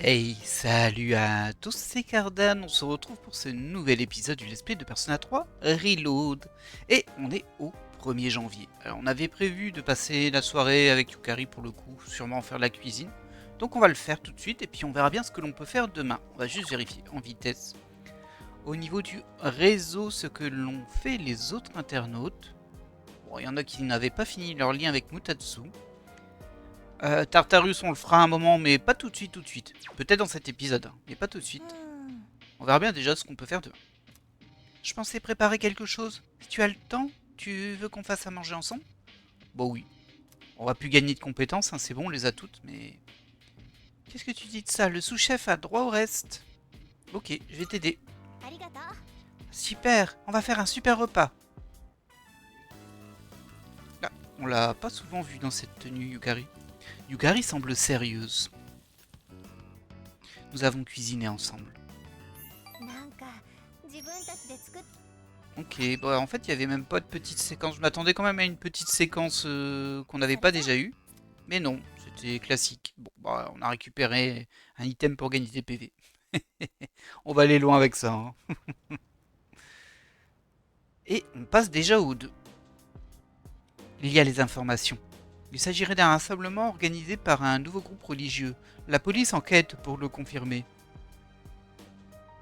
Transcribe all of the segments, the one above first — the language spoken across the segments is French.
Hey, salut à tous, c'est Cardan, on se retrouve pour ce nouvel épisode du Let's Play de Persona 3 Reload. Et on est au 1er janvier. Alors on avait prévu de passer la soirée avec Yukari pour le coup, sûrement faire la cuisine. Donc on va le faire tout de suite et puis on verra bien ce que l'on peut faire demain. On va juste vérifier en vitesse. Au niveau du réseau, ce que l'ont fait les autres internautes. Bon, il y en a qui n'avaient pas fini leur lien avec Mutatsu. Tartarus, on le fera un moment, mais pas tout de suite, tout de suite. Peut-être dans cet épisode, hein, mais pas tout de suite. On verra bien déjà ce qu'on peut faire demain. Je pensais préparer quelque chose. Si tu as le temps, tu veux qu'on fasse à manger ensemble? Bon oui. On va plus gagner de compétences, hein, c'est bon, on les a toutes, mais... Qu'est-ce que tu dis de ça? Le sous-chef a droit au reste. Ok, je vais t'aider. Super, on va faire un super repas. Là, on l'a pas souvent vu dans cette tenue, Yukari. Yukari semble sérieuse. Nous avons cuisiné ensemble. Ok, bah en fait il y avait même pas de petite séquence. Je m'attendais quand même à une petite séquence qu'on n'avait pas déjà eue. Mais non, c'était classique. Bon, bah on a récupéré un item pour gagner des PV. On va aller loin avec ça. Hein. Et on passe déjà au 2. Il y a les informations. Il s'agirait d'un rassemblement organisé par un nouveau groupe religieux. La police enquête pour le confirmer.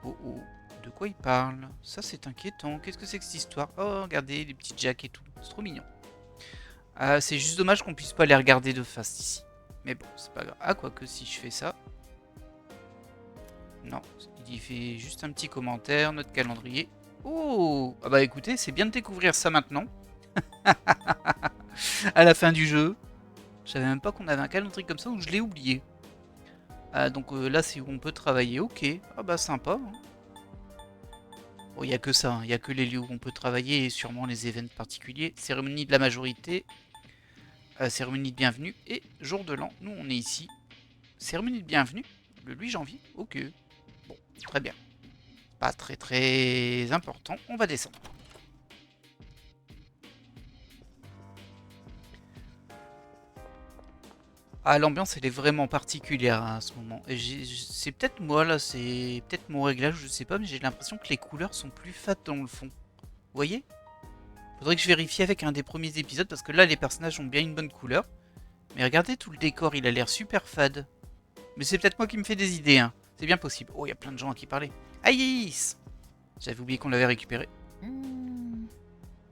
Oh oh, de quoi il parle? Ça c'est inquiétant. Qu'est-ce que c'est que cette histoire? Oh, regardez, les petits jacks et tout. C'est trop mignon. C'est juste dommage qu'on puisse pas les regarder de face ici. Mais bon, c'est pas grave. Ah, quoique si je fais ça... Non, il fait juste un petit commentaire, notre calendrier. Oh! Ah bah écoutez, c'est bien de découvrir ça maintenant. À la fin du jeu. Je savais même pas qu'on avait un calendrier comme ça ou je l'ai oublié. Donc là, c'est où on peut travailler. Ok. Ah bah sympa. Hein. Bon, il n'y a que ça. Il n'y a que les lieux où on peut travailler et sûrement les événements particuliers. Cérémonie de la majorité. Cérémonie de bienvenue et jour de l'an. Nous, on est ici. Cérémonie de bienvenue, le 8 janvier. Ok. Bon, très bien. Pas très très important. On va descendre. Ah, l'ambiance, elle est vraiment particulière hein, à ce moment. C'est peut-être moi, là, c'est peut-être mon réglage, je sais pas, mais j'ai l'impression que les couleurs sont plus fades dans le fond. Vous voyez? Faudrait que je vérifie avec un des premiers épisodes, parce que là, les personnages ont bien une bonne couleur. Mais regardez tout le décor, il a l'air super fade. Mais c'est peut-être moi qui me fais des idées, hein. C'est bien possible. Oh, il y a plein de gens à qui parler. Aïe! J'avais oublié qu'on l'avait récupéré.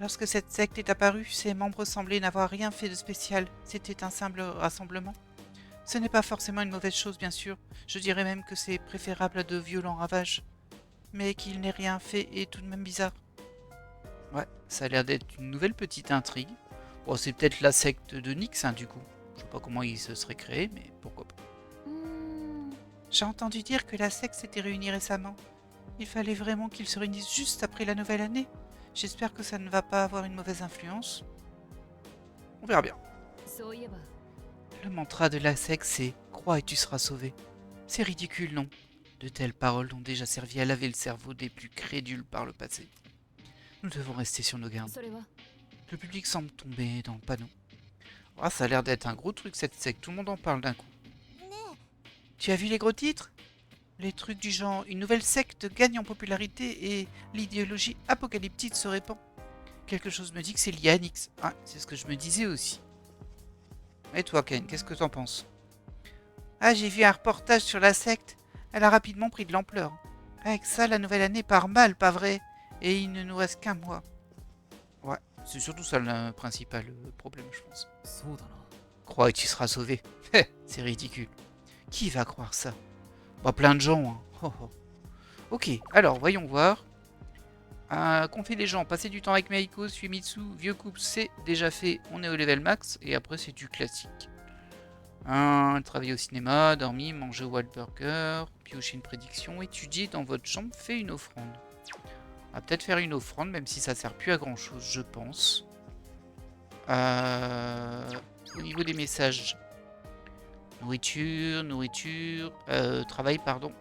Lorsque cette secte est apparue, ses membres semblaient n'avoir rien fait de spécial. C'était un simple rassemblement. Ce n'est pas forcément une mauvaise chose, bien sûr. Je dirais même que c'est préférable à de violents ravages. Mais qu'il n'ait rien fait est tout de même bizarre. Ouais, ça a l'air d'être une nouvelle petite intrigue. Bon, c'est peut-être la secte de Nyx, hein, du coup. Je sais pas comment il se serait créé, mais pourquoi pas. J'ai entendu dire que la secte s'était réunie récemment. Il fallait vraiment qu'ils se réunissent juste après la nouvelle année. J'espère que ça ne va pas avoir une mauvaise influence. On verra bien. Le mantra de la secte, c'est « Crois et tu seras sauvé ». C'est ridicule, non? De telles paroles ont déjà servi à laver le cerveau des plus crédules par le passé. Nous devons rester sur nos gardes. Le public semble tomber dans le panneau. Ah, ça a l'air d'être un gros truc cette secte, tout le monde en parle d'un coup. Tu as vu les gros titres? Les trucs du genre une nouvelle secte gagne en popularité et l'idéologie apocalyptique se répand. Quelque chose me dit que c'est lié à Nyx. Ah, c'est ce que je me disais aussi. Et toi, Ken, qu'est-ce que t'en penses? Ah, j'ai vu un reportage sur la secte. Elle a rapidement pris de l'ampleur. Avec ça, la nouvelle année part mal, pas vrai? Et il ne nous reste qu'un mois. Ouais, c'est surtout ça le principal problème, je pense. Crois que tu seras sauvé. C'est ridicule. Qui va croire ça? Bah, plein de gens. Hein. Oh, oh. Ok, alors, voyons voir. Qu'ont fait les gens? Passer du temps avec Meiko, Suimitsu, vieux couple, c'est déjà fait. On est au level max. Et après, c'est du classique. Travailler au cinéma, dormir, manger au Wahlburger, piocher une prédiction, étudier dans votre chambre, fait une offrande. On va peut-être faire une offrande, même si ça sert plus à grand chose, je pense. Au niveau des messages. Nourriture, nourriture, travail, pardon.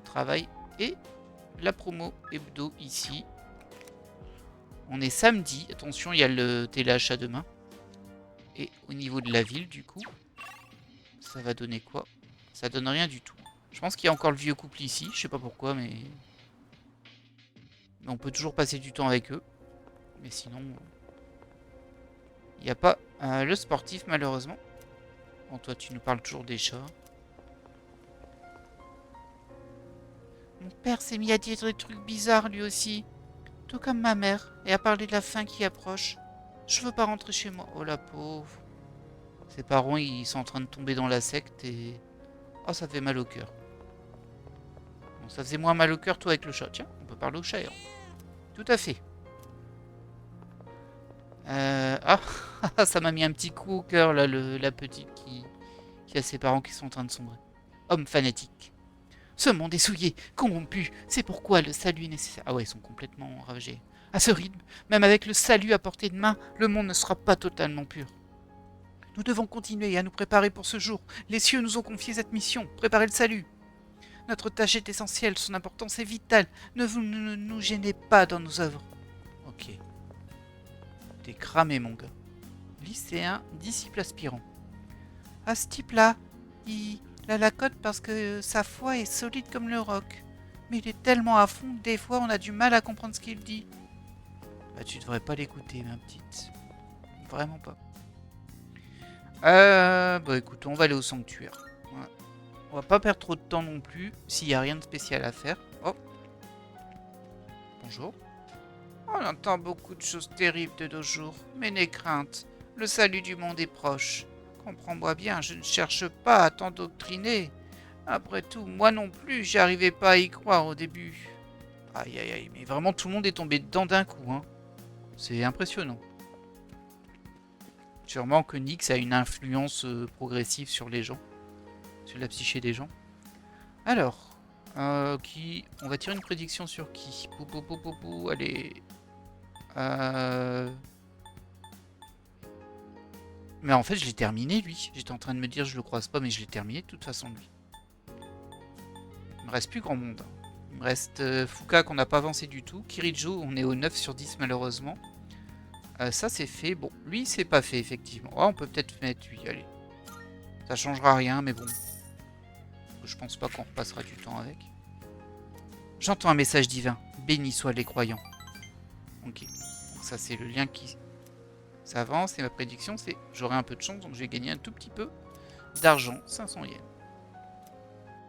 Travail et la promo hebdo ici. On est samedi, attention, il y a le téléachat demain. Et au niveau de la ville, du coup, ça va donner quoi? Ça donne rien du tout. Je pense qu'il y a encore le vieux couple ici. Je sais pas pourquoi, mais on peut toujours passer du temps avec eux. Mais sinon, il n'y a pas le sportif, malheureusement. Bon, toi, tu nous parles toujours des chats. Mon père s'est mis à dire des trucs bizarres, lui aussi. Tout comme ma mère, et à parler de la fin qui approche. Je veux pas rentrer chez moi. Oh, la pauvre. Ses parents, ils sont en train de tomber dans la secte et... Oh, ça fait mal au cœur. Bon, ça faisait moins mal au cœur, toi, avec le chat. Tiens, on peut parler au chat. Hein. Tout à fait. Ah, ça m'a mis un petit coup au cœur, là, la petite qui a ses parents qui sont en train de sombrer. Homme fanatique. Ce monde est souillé, corrompu. C'est pourquoi le salut est nécessaire. Ah ouais, ils sont complètement ravagés. À ce rythme, même avec le salut à portée de main, le monde ne sera pas totalement pur. Nous devons continuer à nous préparer pour ce jour. Les cieux nous ont confié cette mission, préparer le salut. Notre tâche est essentielle, son importance est vitale. Ne nous gênez pas dans nos œuvres. Ok. T'es cramé, mon gars. Lycéen, disciple aspirant. À ce type-là, il a la cote parce que sa foi est solide comme le roc. Mais il est tellement à fond que des fois on a du mal à comprendre ce qu'il dit. Bah tu devrais pas l'écouter, ma petite. Vraiment pas. Bah écoute, on va aller au sanctuaire. Ouais. On va pas perdre trop de temps non plus, s'il y a rien de spécial à faire. Oh. Bonjour. On entend beaucoup de choses terribles de nos jours, mais n'aie crainte. Le salut du monde est proche. Comprends-moi bien, je ne cherche pas à t'endoctriner. Après tout, moi non plus, j'arrivais pas à y croire au début. Aïe aïe aïe, mais vraiment tout le monde est tombé dedans d'un coup, hein. C'est impressionnant. Sûrement que Nyx a une influence progressive sur les gens, sur la psyché des gens. Alors, on va tirer une prédiction sur qui? Allez. Mais en fait, je l'ai terminé, lui. J'étais en train de me dire, je le croise pas, mais je l'ai terminé de toute façon, lui. Il me reste plus grand monde. Il me reste Fuka qu'on n'a pas avancé du tout. Kirijo, on est au 9 sur 10 malheureusement. Ça c'est fait. Bon, lui c'est pas fait effectivement. Oh, on peut peut-être mettre lui, allez. Ça changera rien, mais bon. Je pense pas qu'on repassera du temps avec. J'entends un message divin. Béni soient les croyants. Ok. Donc ça c'est le lien qui s'avance. Et ma prédiction c'est j'aurai un peu de chance, donc je vais gagner un tout petit peu d'argent. 500 yens.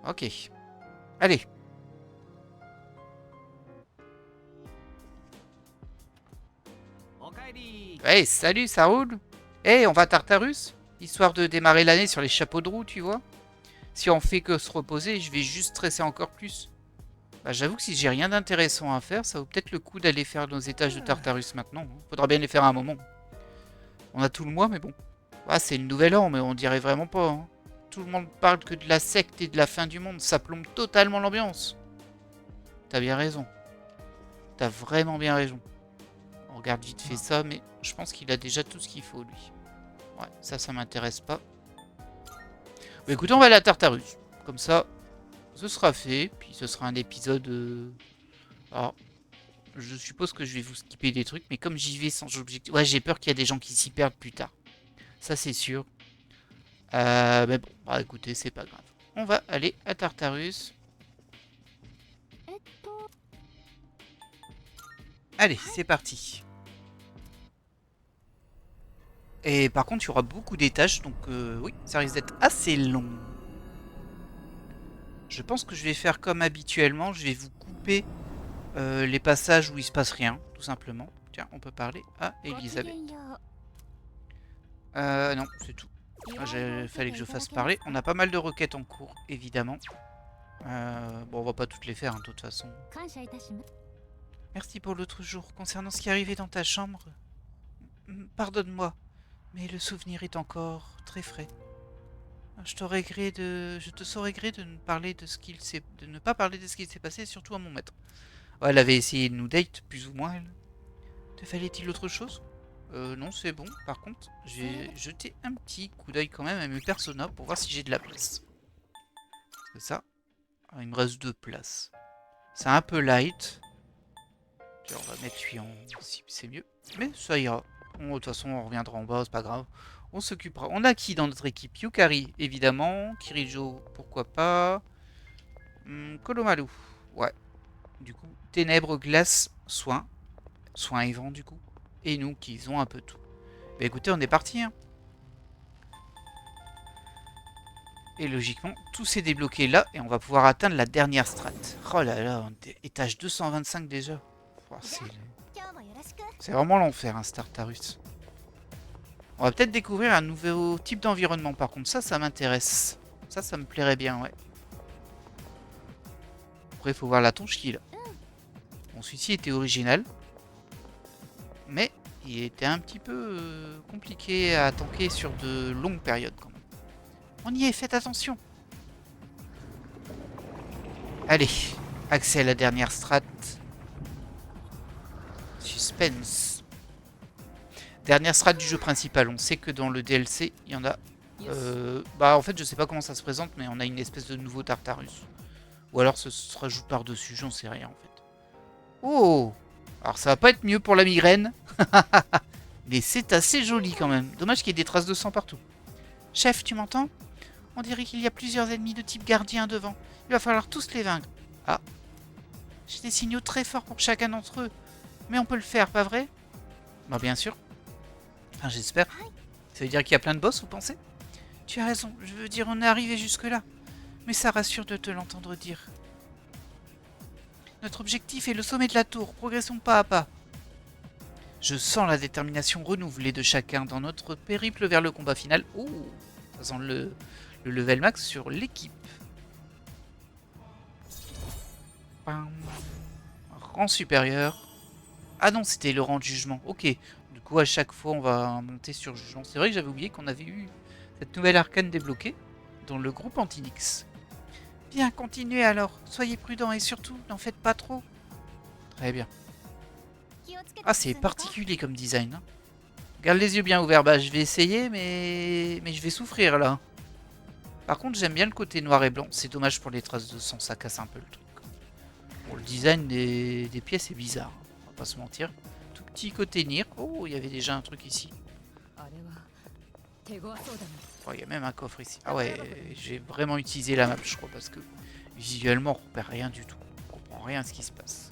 Ok. Allez. Hey, salut, ça roule? Hey, on va à Tartarus? Histoire de démarrer l'année sur les chapeaux de roue, tu vois? Si on fait que se reposer, je vais juste stresser encore plus. Bah, j'avoue que si j'ai rien d'intéressant à faire, ça vaut peut-être le coup d'aller faire nos étages de Tartarus maintenant. Faudra bien les faire à un moment. On a tout le mois, mais bon. Ah, c'est le nouvel an, mais on dirait vraiment pas. Hein. Tout le monde parle que de la secte et de la fin du monde. Ça plombe totalement l'ambiance. T'as bien raison. T'as vraiment bien raison. On regarde vite fait ça, mais je pense qu'il a déjà tout ce qu'il faut, lui. Ouais, ça m'intéresse pas. Bah, écoutez, on va aller à Tartarus. Comme ça, ce sera fait. Puis ce sera un épisode... Alors, je suppose que je vais vous skipper des trucs, mais comme j'y vais sans objectif... Ouais, j'ai peur qu'il y a des gens qui s'y perdent plus tard. Ça, c'est sûr. Mais bon, bah écoutez, c'est pas grave. On va aller à Tartarus. Allez, c'est parti. Et par contre, il y aura beaucoup d'étages, donc oui, ça risque d'être assez long. Je pense que je vais faire comme habituellement, je vais vous couper les passages où il se passe rien, tout simplement. Tiens, on peut parler à Elisabeth. Non, c'est tout. Il fallait que je fasse parler. On a pas mal de requêtes en cours, évidemment. Bon, on va pas toutes les faire, hein, de toute façon. Merci pour l'autre jour. Concernant ce qui est arrivé dans ta chambre, pardonne-moi, mais le souvenir est encore très frais. Je te saurais gré de ne parler de de ne pas parler de ce qu'il s'est passé, surtout à mon maître. Ouais, elle avait essayé de nous date, plus ou moins, elle. Te fallait-il autre chose? Non, c'est bon. Par contre, j'ai jeté un petit coup d'œil quand même à mes personas pour voir si j'ai de la place. Parce que ça, il me reste 2 places. C'est un peu light. Tiens, on va mettre lui en... si c'est mieux. Mais ça ira. Bon, de toute façon, on reviendra en bas, c'est pas grave. On s'occupera. On a qui dans notre équipe? Yukari, évidemment. Kirijo, pourquoi pas. Kolomalu. Ouais. Du coup, ténèbres, glace, soins. Soins et vent, du coup. Et nous, qui ont un peu tout. Bah écoutez, on est parti. Hein. Et logiquement, tout s'est débloqué là. Et on va pouvoir atteindre la dernière strate. Oh là là, on est étage 225 déjà. Oh, c'est vraiment l'enfer, un Startarus. On va peut-être découvrir un nouveau type d'environnement. Par contre, ça m'intéresse. Ça me plairait bien, ouais. Après, il faut voir la tonche qui est là. Bon, celui-ci était original. Mais il était un petit peu compliqué à tanker sur de longues périodes quand même. On y est, faites attention. Allez, accès à la dernière strat. Suspense. Dernière strat du jeu principal. On sait que dans le DLC, il y en a... bah en fait, je sais pas comment ça se présente, mais on a une espèce de nouveau Tartarus. Ou alors ça se rajoute par-dessus, j'en sais rien en fait. Oh! Alors ça va pas être mieux pour la migraine. Mais c'est assez joli quand même. Dommage qu'il y ait des traces de sang partout. Chef, tu m'entends? On dirait qu'il y a plusieurs ennemis de type gardien devant. Il va falloir tous les vaincre. Ah. J'ai des signaux très forts pour chacun d'entre eux. Mais on peut le faire, pas vrai? Bah bien sûr. Enfin, j'espère. Ça veut dire qu'il y a plein de boss, vous pensez? Tu as raison, je veux dire, on est arrivé jusque-là. Mais ça rassure de te l'entendre dire. Notre objectif est le sommet de la tour. Progressons pas à pas. Je sens la détermination renouvelée de chacun dans notre périple vers le combat final. Oh, ça sent le level max sur l'équipe. Rang supérieur. Ah non, c'était le rang de jugement. Ok. Du coup, à chaque fois, on va monter sur jugement. C'est vrai que j'avais oublié qu'on avait eu cette nouvelle arcane débloquée dans le groupe Antinix. Bien, continuez alors. Soyez prudents et surtout, n'en faites pas trop. Très bien. Ah, c'est particulier comme design. Hein. Garde les yeux bien ouverts. Bah, je vais essayer, mais je vais souffrir là. Par contre, j'aime bien le côté noir et blanc. C'est dommage pour les traces de sang, ça casse un peu le truc. Bon, le design des pièces est bizarre. On va pas se mentir. Tout petit côté Nier. Oh, il y avait déjà un truc ici. Oh, il y a même un coffre ici. Ah ouais, j'ai vraiment utilisé la map, je crois, parce que visuellement, on repère rien du tout. On comprend rien à ce qui se passe.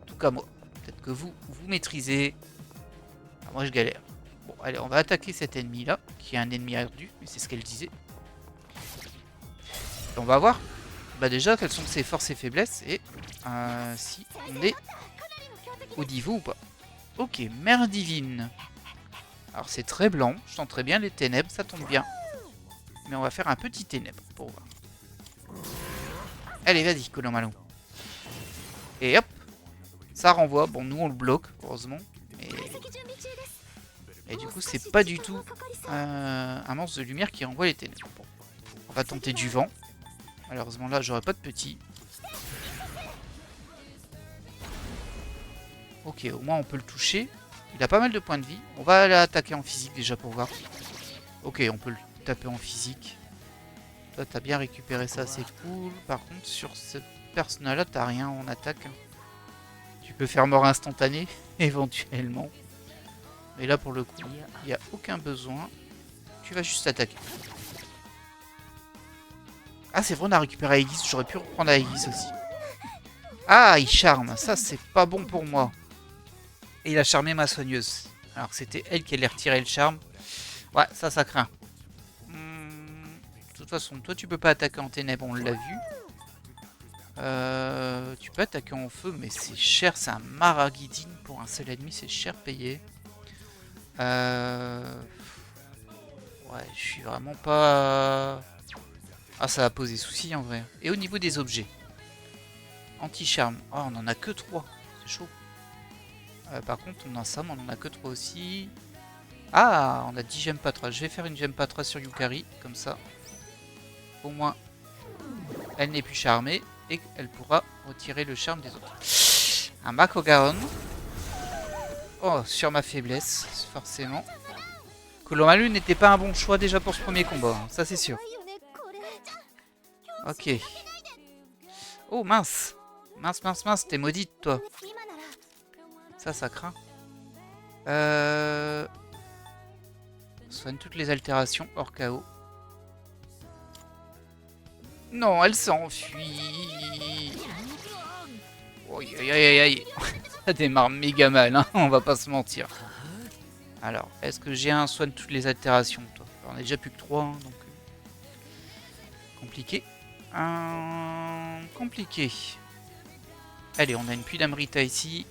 En tout cas, moi. Peut-être que vous maîtrisez. Ah, moi, je galère. Bon, allez, on va attaquer cet ennemi-là, qui est un ennemi ardu, mais c'est ce qu'elle disait. Et on va voir, bah déjà, quelles sont ses forces et faiblesses, et si on est au niveau ou pas. Ok, mère divine. Alors, c'est très blanc, je sens très bien les ténèbres, ça tombe bien. Mais on va faire un petit ténèbre pour voir. Allez, vas-y, Kolomalu. Et hop, ça renvoie. Bon, nous, on le bloque, heureusement. Et du coup, c'est pas du tout un monstre de lumière qui renvoie les ténèbres. Bon. On va tenter du vent. Malheureusement, là, j'aurai pas de petit. Ok, au moins, on peut le toucher. Il a pas mal de points de vie. On va l'attaquer en physique déjà pour voir. Ok, on peut le taper en physique. Toi, t'as bien récupéré ça, c'est cool. Par contre, sur ce personnage-là, t'as rien en attaque. Tu peux faire mort instantanée, éventuellement. Mais là, pour le coup, il n'y a aucun besoin. Tu vas juste attaquer. Ah, c'est vrai, on a récupéré Aegis. J'aurais pu reprendre Aegis aussi. Ah, il charme. Ça, c'est pas bon pour moi. Et il a charmé ma soigneuse. Alors que c'était elle qui allait retirer le charme. Ouais, ça craint. De toute façon, toi, tu peux pas attaquer en ténèbres, on l'a vu. Tu peux attaquer en feu, mais c'est cher. C'est un Maragidine pour un seul ennemi. C'est cher payé. Ouais, je suis vraiment pas... Ah, ça va poser souci en vrai. Et au niveau des objets. Anti-charme. Oh, on en a que 3. C'est chaud. Par contre, on a ça, mais on en a que 3 aussi. Ah, on a 10 gemmes patra. Je vais faire une gemme patra sur Yukari. Comme ça. Au moins, elle n'est plus charmée. Et elle pourra retirer le charme des autres. Un Makogaon. Oh, sur ma faiblesse, forcément. Kolomalu n'était pas un bon choix déjà pour ce premier combat. Hein, ça, c'est sûr. Ok. Oh, mince. Mince, t'es maudite, toi. Ça craint. Soigne toutes les altérations hors chaos. Non, elle s'enfuit. Aïe aïe aïe aïe. Ça démarre méga mal, hein, on va pas se mentir. Alors, est-ce que j'ai un soin de toutes les altérations, toi? Alors, on est déjà plus que 3, hein, donc... compliqué. Compliqué. Allez, on a une puits d'Amrita ici.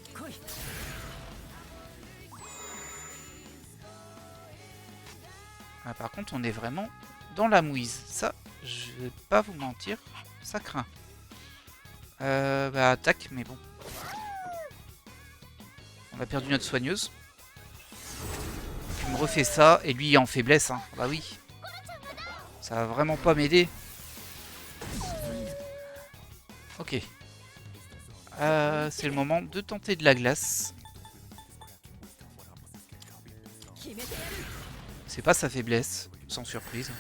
Ah, par contre, on est vraiment dans la mouise. Ça, je vais pas vous mentir, ça craint. Bah, attaque, mais bon. On a perdu notre soigneuse. Il me refait ça, et lui en faiblesse, hein. Bah oui. Ça va vraiment pas m'aider. Ok. C'est le moment de tenter de la glace. C'est pas sa faiblesse, sans surprise.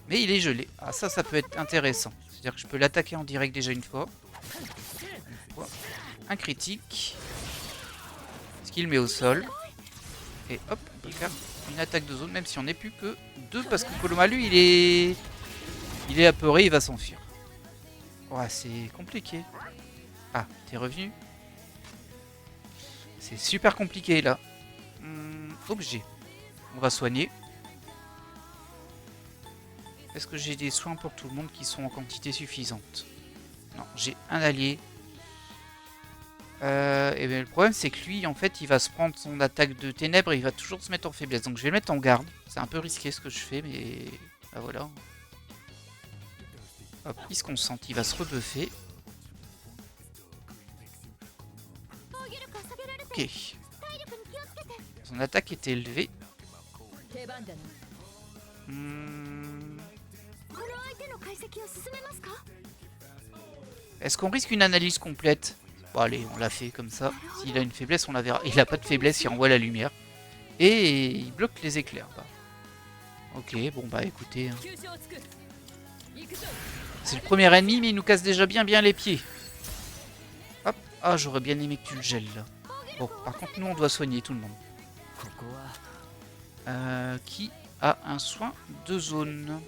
Mais il est gelé. Ah ça peut être intéressant. C'est-à-dire que je peux l'attaquer en direct déjà une fois. Un critique. Ce qu'il met au sol. Et hop, on peut faire une attaque de zone, même si on n'est plus que 2, parce que Kolomalu, il est apeuré, il va s'enfuir. Ouais, c'est compliqué. Ah, t'es revenu? C'est super compliqué, là. Objet. On va soigner. Est-ce que j'ai des soins pour tout le monde qui sont en quantité suffisante? Non, j'ai un allié. Et bien, le problème, c'est que lui, en fait, il va se prendre son attaque de ténèbres et il va toujours se mettre en faiblesse. Donc, je vais le mettre en garde. C'est un peu risqué ce que je fais, mais... bah voilà. Hop, il se concentre, il va se rebuffer. Ok. Son attaque est élevée. Est-ce qu'on risque une analyse complète? Bon allez, on l'a fait comme ça. S'il a une faiblesse, on la verra. Il a pas de faiblesse, il envoie la lumière. Et il bloque les éclairs. Bah. Ok, bon bah écoutez. Hein. C'est le premier ennemi, mais il nous casse déjà bien les pieds. Hop. Ah, j'aurais bien aimé que tu le gèles là. Bon, par contre, nous on doit soigner tout le monde. Qui a un soin de zone?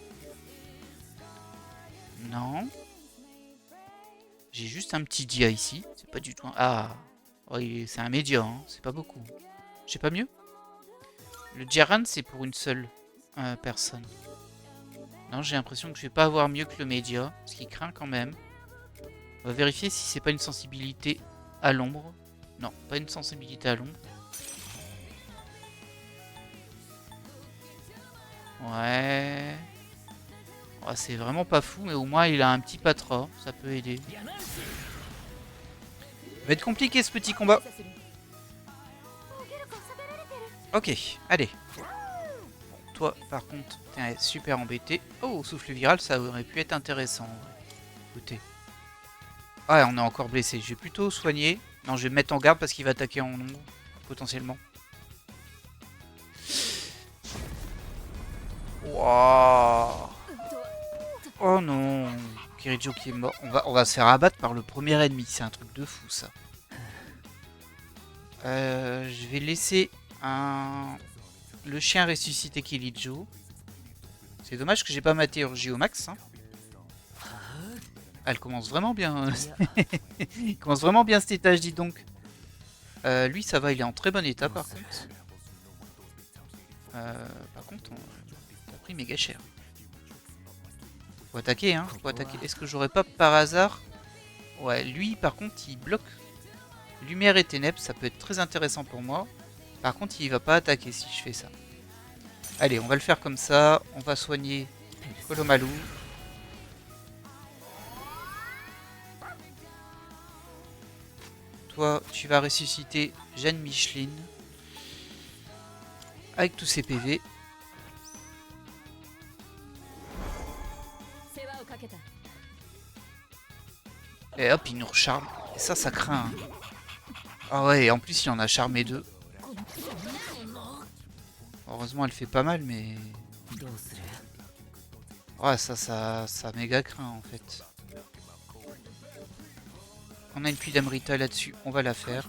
Non. J'ai juste un petit dia ici. C'est pas du tout un... Ah, oh, c'est un média, hein. C'est pas beaucoup. J'ai pas mieux? Le Djaran, c'est pour une seule personne. Non, j'ai l'impression que je vais pas avoir mieux que le média. Ce qui craint quand même. On va vérifier si c'est pas une sensibilité à l'ombre. Non, pas une sensibilité à l'ombre. Ouais... Oh, c'est vraiment pas fou, mais au moins il a un petit patra, ça peut aider. Ça va être compliqué ce petit combat. Ok, allez. Bon, toi, par contre, t'es super embêté. Oh, souffle viral, ça aurait pu être intéressant. Écoutez. Ah, on est encore blessé. Je vais plutôt soigner. Non, je vais me mettre en garde parce qu'il va attaquer en nombre, potentiellement. Wow. Oh non, Kirijo qui est mort. On va se faire abattre par le premier ennemi. C'est un truc de fou ça. Je vais laisser le chien ressusciter Kirijo. C'est dommage que j'ai pas ma théurgie au max. Hein. Elle commence vraiment bien. Il commence vraiment bien cet étage, dis donc. Lui ça va, il est en très bon état par contre. On a pris méga cher. Faut attaquer, hein. Faut attaquer. Est-ce que j'aurais pas par hasard... Ouais, lui, par contre, il bloque lumière et ténèbres. Ça peut être très intéressant pour moi. Par contre, il va pas attaquer si je fais ça. Allez, on va le faire comme ça. On va soigner Kolomalu. Toi, tu vas ressusciter Jeanne Micheline. Avec tous ses PV. Et hop, il nous recharme. Et ça craint. Hein. Ah ouais, et en plus, il en a charmé 2. Heureusement, elle fait pas mal, mais... Ouais, ça méga craint, en fait. On a une pluie d'Amrita là-dessus. On va la faire.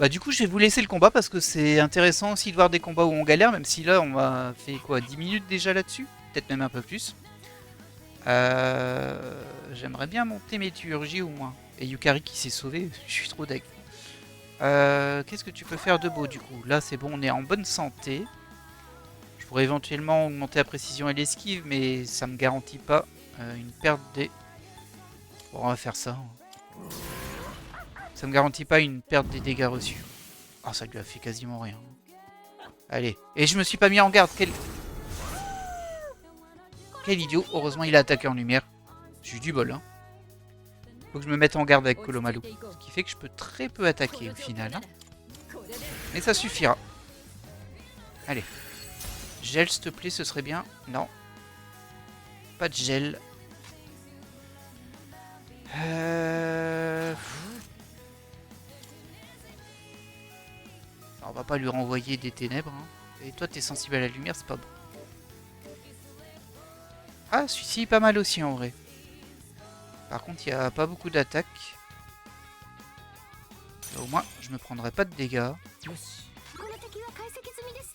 Bah du coup je vais vous laisser le combat parce que c'est intéressant aussi de voir des combats où on galère, même si là on a fait quoi 10 minutes déjà là-dessus, peut-être même un peu plus. J'aimerais bien monter Météorgie au moins. Et Yukari qui s'est sauvé, je suis trop deg. Qu'est-ce que tu peux faire de beau du coup? Là c'est bon, on est en bonne santé. Je pourrais éventuellement augmenter la précision et l'esquive, mais ça me garantit pas une perte des... Bon, on va faire ça. Ça me garantit pas une perte des dégâts reçus. Ah, ça lui a fait quasiment rien. Allez. Et je me suis pas mis en garde. Quel idiot. Heureusement, il a attaqué en lumière. J'ai eu du bol, hein. Faut que je me mette en garde avec Kolomalu. Ce qui fait que je peux très peu attaquer au final. Hein. Mais ça suffira. Allez. Gel, s'il te plaît, ce serait bien. Non. Pas de gel. On va pas lui renvoyer des ténèbres. Hein. Et toi, t'es sensible à la lumière, c'est pas bon. Ah, celui-ci est pas mal aussi en vrai. Par contre, il n'y a pas beaucoup d'attaques. Au moins, je me prendrai pas de dégâts.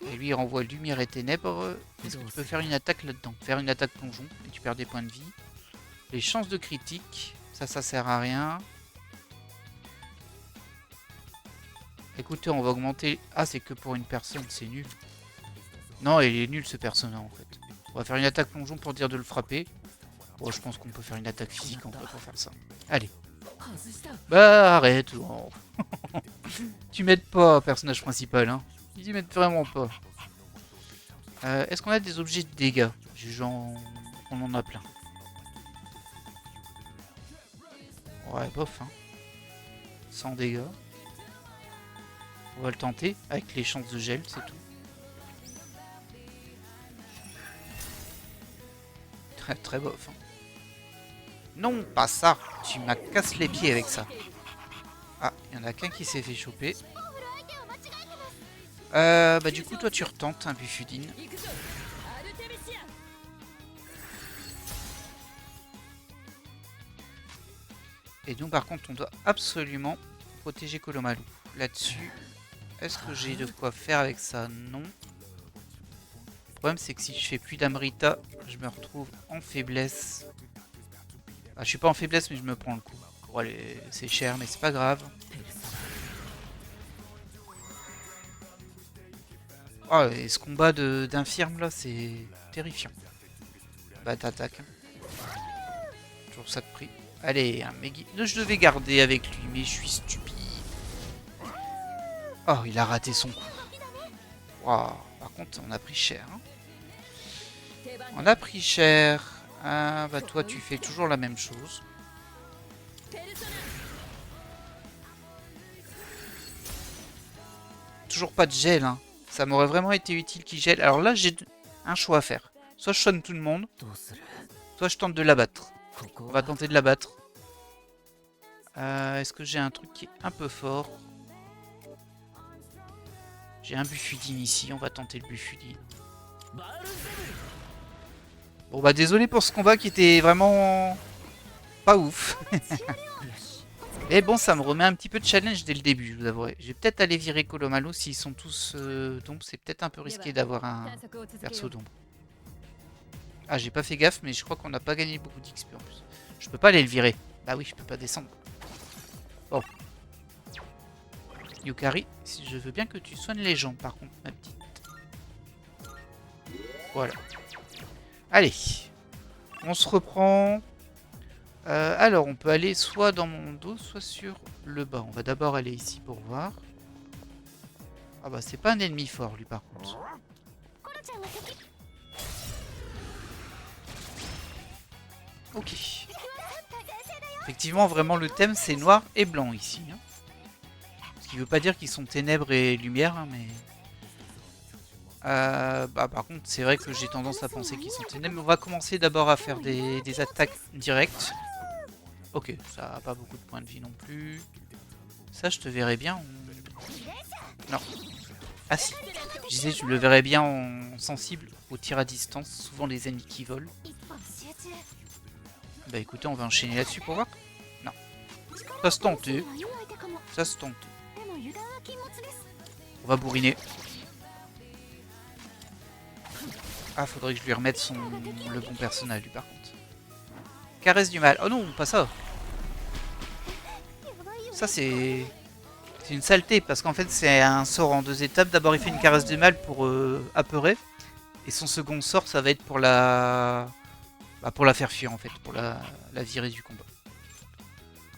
Et lui, il renvoie lumière et ténèbres. Est-ce que tu peux faire une attaque là-dedans? Faire une attaque plongeon et tu perds des points de vie. Les chances de critique, ça sert à rien. Écoutez, on va augmenter... Ah, c'est que pour une personne, c'est nul. Non, il est nul ce personnage en fait. On va faire une attaque plongeon pour dire de le frapper. Bon, je pense qu'on peut faire une attaque physique en fait pour faire ça. Allez. Bah, arrête. Oh. Tu m'aides pas, personnage principal. Hein. Ils m'aident vraiment pas. Est-ce qu'on a des objets de dégâts? Genre, on en a plein. Ouais, bof. Hein. 100 dégâts. On va le tenter avec les chances de gel, c'est tout. Très très bof. Hein. Non, pas ça. Tu m'as cassé les pieds avec ça. Ah, il y en a qu'un qui s'est fait choper. Bah du coup, toi tu retentes un Buffudine. Et donc par contre, on doit absolument protéger Kolomalu. Là-dessus, est-ce que j'ai de quoi faire avec ça? Non. Le problème, c'est que si je fais plus d'Amrita, je me retrouve en faiblesse. Ah, je suis pas en faiblesse, mais je me prends le coup. Bon, allez, c'est cher, mais c'est pas grave. Oh, et ce combat d'infirme là, c'est terrifiant. Bah, t'attaques. Hein. Toujours ça de prix. Allez, un Meggy. Je devais garder avec lui, mais je suis stupide. Oh, il a raté son coup. Wow. Par contre, on a pris cher. Hein. On a pris cher. Ah, bah toi, tu fais toujours la même chose. Toujours pas de gel, hein. Ça m'aurait vraiment été utile qu'il gèle. Alors là, j'ai un choix à faire. Soit je sonne tout le monde, soit je tente de l'abattre. On va tenter de l'abattre. Est-ce que j'ai un truc qui est un peu fort? J'ai un Buffudine ici, on va tenter le Buffudine. Bon bah désolé pour ce combat qui était vraiment pas ouf. Mais bon, ça me remet un petit peu de challenge dès le début, je vous avouerai. Je vais peut-être aller virer Kolomalu s'ils sont tous d'ombre. C'est peut-être un peu risqué d'avoir un perso d'ombre. Ah, j'ai pas fait gaffe, mais je crois qu'on n'a pas gagné beaucoup d'XP en plus. Je peux pas aller le virer. Bah oui, je peux pas descendre. Bon. Yukari, si je veux bien que tu soignes les gens, par contre, ma petite. Voilà. Allez. On se reprend. Alors, on peut aller soit dans mon dos, soit sur le bas. On va d'abord aller ici pour voir. Ah bah, c'est pas un ennemi fort, lui, par contre. Ok. Effectivement, vraiment, le thème, c'est noir et blanc, ici. Hein. Ce qui veut pas dire qu'ils sont ténèbres et lumière, hein, mais... bah, par contre, c'est vrai que j'ai tendance à penser qu'ils sont ténèbres. On va commencer d'abord à faire des attaques directes. Ok, ça n'a pas beaucoup de points de vie non plus. Ça, je te verrais bien en... Non. Ah si. Je disais, je le verrais bien en sensible au tir à distance. Souvent les ennemis qui volent. Bah écoutez, on va enchaîner là-dessus pour voir. Non. Ça se tentait. Ça se tentait. On va bourriner. Ah, faudrait que je lui remette le bon personnage, lui, par contre. Caresse du mal. Oh non, pas ça. Ça, c'est une saleté, parce qu'en fait, c'est un sort en 2 étapes. D'abord, il fait une caresse du mal pour apeurer. Et son second sort, ça va être pour la... Bah, pour la faire fuir, en fait. Pour la virer du combat.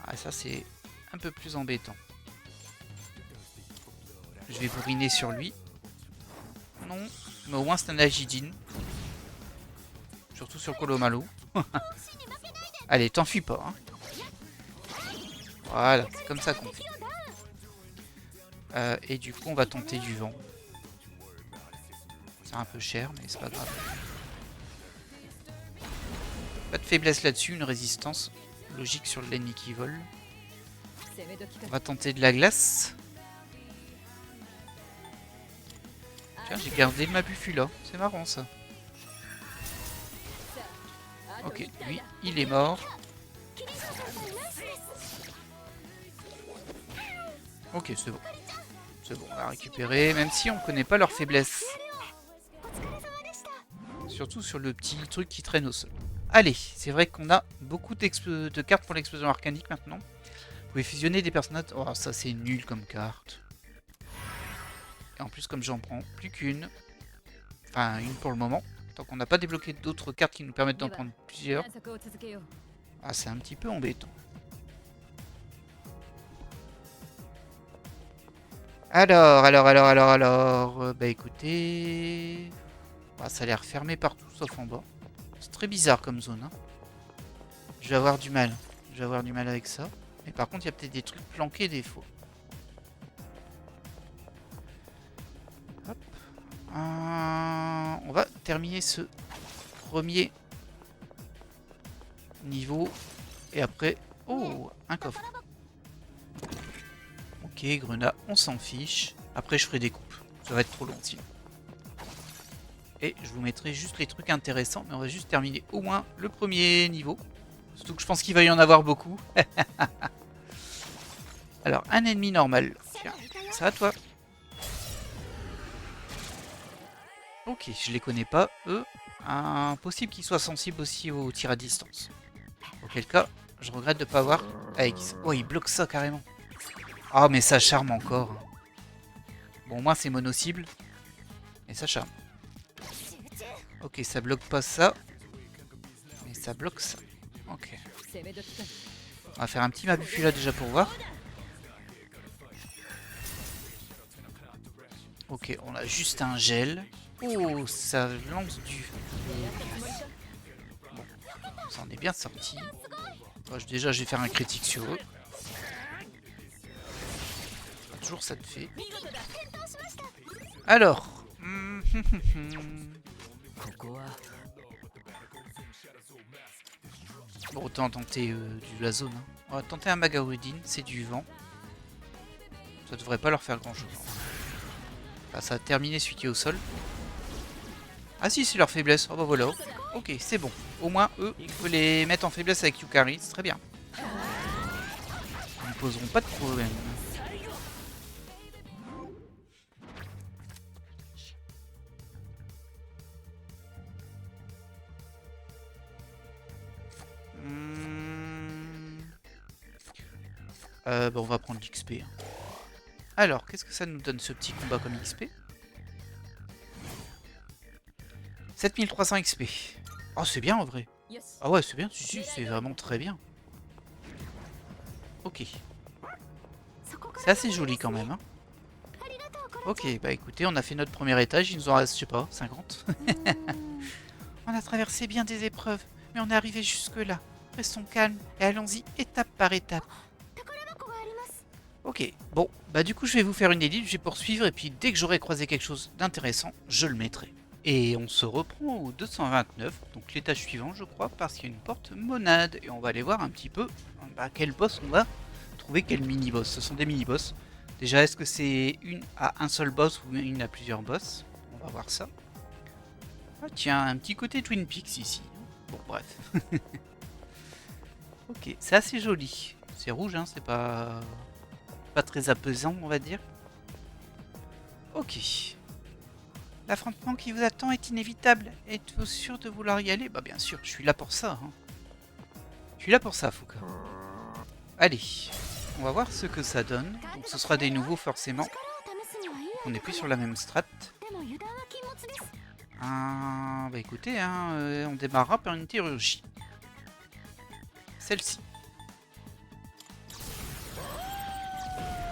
Ah, ça, c'est un peu plus embêtant. Je vais bourriner sur lui. Non, mais au moins, c'est un Agidine. Surtout sur Colomalo. Allez, t'enfuis pas. Hein. Voilà, c'est comme ça qu'on fait. Et du coup, on va tenter du vent. C'est un peu cher, mais c'est pas grave. Pas de faiblesse là-dessus, une résistance logique sur l'ennemi qui vole. On va tenter de la glace. Tiens, j'ai gardé ma Bufula. C'est marrant ça. Ok, lui, il est mort. Ok, c'est bon. C'est bon, on va récupérer, même si on connaît pas leur faiblesse. Surtout sur le petit truc qui traîne au sol. Allez, c'est vrai qu'on a beaucoup de cartes pour l'explosion arcanique maintenant. Vous pouvez fusionner des personnages. Oh, ça c'est nul comme carte. Et en plus, comme j'en prends plus qu'une. Enfin, une pour le moment. Tant qu'on n'a pas débloqué d'autres cartes qui nous permettent d'en prendre plusieurs. Ah, c'est un petit peu embêtant. Alors. Bah écoutez... Bah, ça a l'air fermé partout sauf en bas. C'est très bizarre comme zone. Hein. Je vais avoir du mal. Je vais avoir du mal avec ça. Mais par contre, il y a peut-être des trucs planqués des fois. Hop. On va terminer ce premier niveau. Et après... Oh, un coffre. Ok, grenat, on s'en fiche. Après, je ferai des coupes. Ça va être trop long sinon. Et je vous mettrai juste les trucs intéressants. Mais on va juste terminer au moins le premier niveau. Surtout que je pense qu'il va y en avoir beaucoup. Alors, un ennemi normal. Tiens, ça va toi. Ok, je les connais pas, eux. Impossible qu'ils soient sensibles aussi aux tirs à distance. Auquel cas, je regrette de ne pas avoir... Oh, il bloque ça carrément. Oh, mais ça charme encore. Bon, au moins c'est mono-cible. Mais ça charme. Ok, ça bloque pas ça. Mais ça bloque ça. Ok. On va faire un petit Mabufula déjà pour voir. Ok, on a juste un gel. Oh, ça lance du... Bon, ça en est bien sorti. Bon, déjà, je vais faire un critique sur eux. Toujours ça te fait. Alors. Bon, autant tenter la zone. Hein. On va tenter un Magarudine, c'est du vent. Ça devrait pas leur faire grand chose. Enfin, ça a terminé celui qui est au sol. Ah si, c'est leur faiblesse. Oh bah voilà. Ok, c'est bon. Au moins, eux, on peut les mettre en faiblesse avec Yukari. C'est très bien. Ils ne poseront pas de problème. Bah on va prendre l'XP. Hein. Alors, qu'est-ce que ça nous donne ce petit combat comme XP? 7300 XP. Oh, c'est bien en vrai. Ah ouais, c'est bien. Si, c'est vraiment très bien. Ok. C'est assez joli quand même. Hein. Ok, bah écoutez, on a fait notre premier étage. Il nous en reste, je sais pas, 50. On a traversé bien des épreuves, mais on est arrivé jusque-là. Restons calmes et allons-y étape par étape. Ok, bon, bah du coup je vais vous faire une édite, je vais poursuivre et puis dès que j'aurai croisé quelque chose d'intéressant, je le mettrai. Et on se reprend au 229, donc l'étage suivant je crois, parce qu'il y a une porte monade. Et on va aller voir un petit peu quel boss on va trouver, quel mini-boss. Ce sont des mini-boss. Déjà, est-ce que c'est une à un seul boss ou une à plusieurs boss? On va voir ça. Ah tiens, un petit côté Twin Peaks ici. Bon, bref. Ok, c'est assez joli. C'est rouge, hein, c'est pas très apaisant, on va dire. Ok. L'affrontement qui vous attend est inévitable. Êtes-vous sûr de vouloir y aller? Bah bien sûr, je suis là pour ça. Hein. Je suis là pour ça, Fuka. Allez, on va voir ce que ça donne. Donc ce sera des nouveaux forcément. On n'est plus sur la même strat. Bah écoutez, hein, on démarrera par une chirurgie. Celle-ci.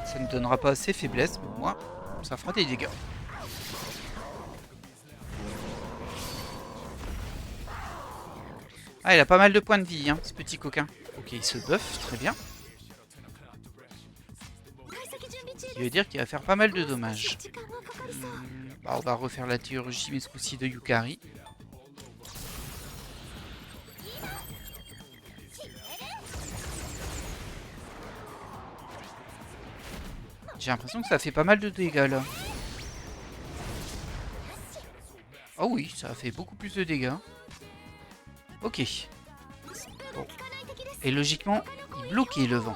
Ça ne donnera pas assez faiblesse, mais au moins, ça fera des dégâts. Ah, il a pas mal de points de vie, hein, ce petit coquin. Ok, il se buff, très bien. Ce qui veut dire qu'il va faire pas mal de dommages. Bah, on va refaire la chirurgie, mais ce coup-ci de Yukari. J'ai l'impression que ça fait pas mal de dégâts là. Oh oui, ça a fait beaucoup plus de dégâts. Ok. Bon. Et logiquement, il bloquait le vent.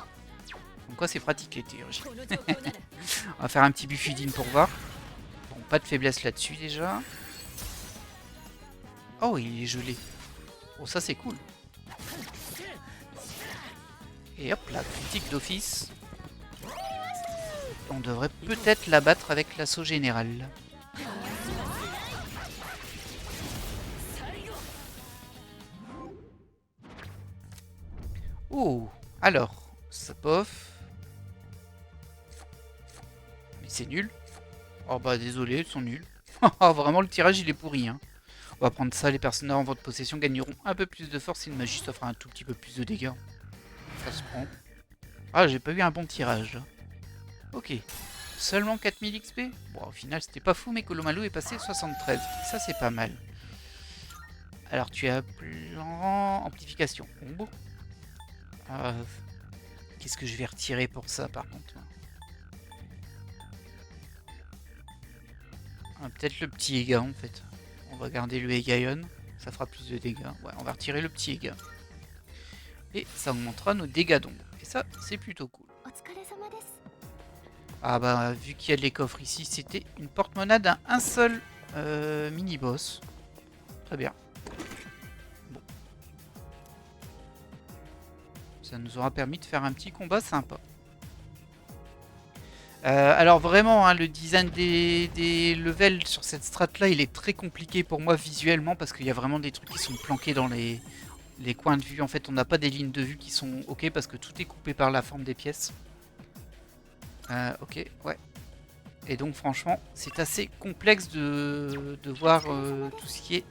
Donc quoi, c'est pratique les théurgies. On va faire un petit buffidine pour voir. Bon, pas de faiblesse là-dessus déjà. Oh, il est gelé. Oh, ça c'est cool. Et hop là, critique d'office. On devrait peut-être l'abattre avec l'assaut général. Oh, alors, ça pof. Mais c'est nul. Oh bah désolé, ils sont nuls. Oh, vraiment, le tirage il est pourri. Hein. On va prendre ça, les personnages en votre possession gagneront un peu plus de force et une magie, ça fera un tout petit peu plus de dégâts. Ça se prend. Ah, j'ai pas eu un bon tirage là. Ok. Seulement 4000 XP. Bon, au final, c'était pas fou, mais Kolomalu est passé 73. Ça, c'est pas mal. Alors, tu as plan amplification. Bon. Qu'est-ce que je vais retirer pour ça, par contre? Peut-être le petit Ega, en fait. On va garder le Egaion. Ça fera plus de dégâts. Ouais, on va retirer le petit Ega. Et ça augmentera nos dégâts d'ombre. Et ça, c'est plutôt cool. Ah bah, vu qu'il y a les coffres ici, c'était une porte-monnaie d'un seul mini-boss. Très bien. Bon. Ça nous aura permis de faire un petit combat sympa. Alors vraiment, hein, le design des levels sur cette strat-là, il est très compliqué pour moi visuellement parce qu'il y a vraiment des trucs qui sont planqués dans les coins de vue. En fait, on n'a pas des lignes de vue qui sont ok parce que tout est coupé par la forme des pièces. Ok, ouais. Et donc franchement, c'est assez complexe de voir tout ce qui est...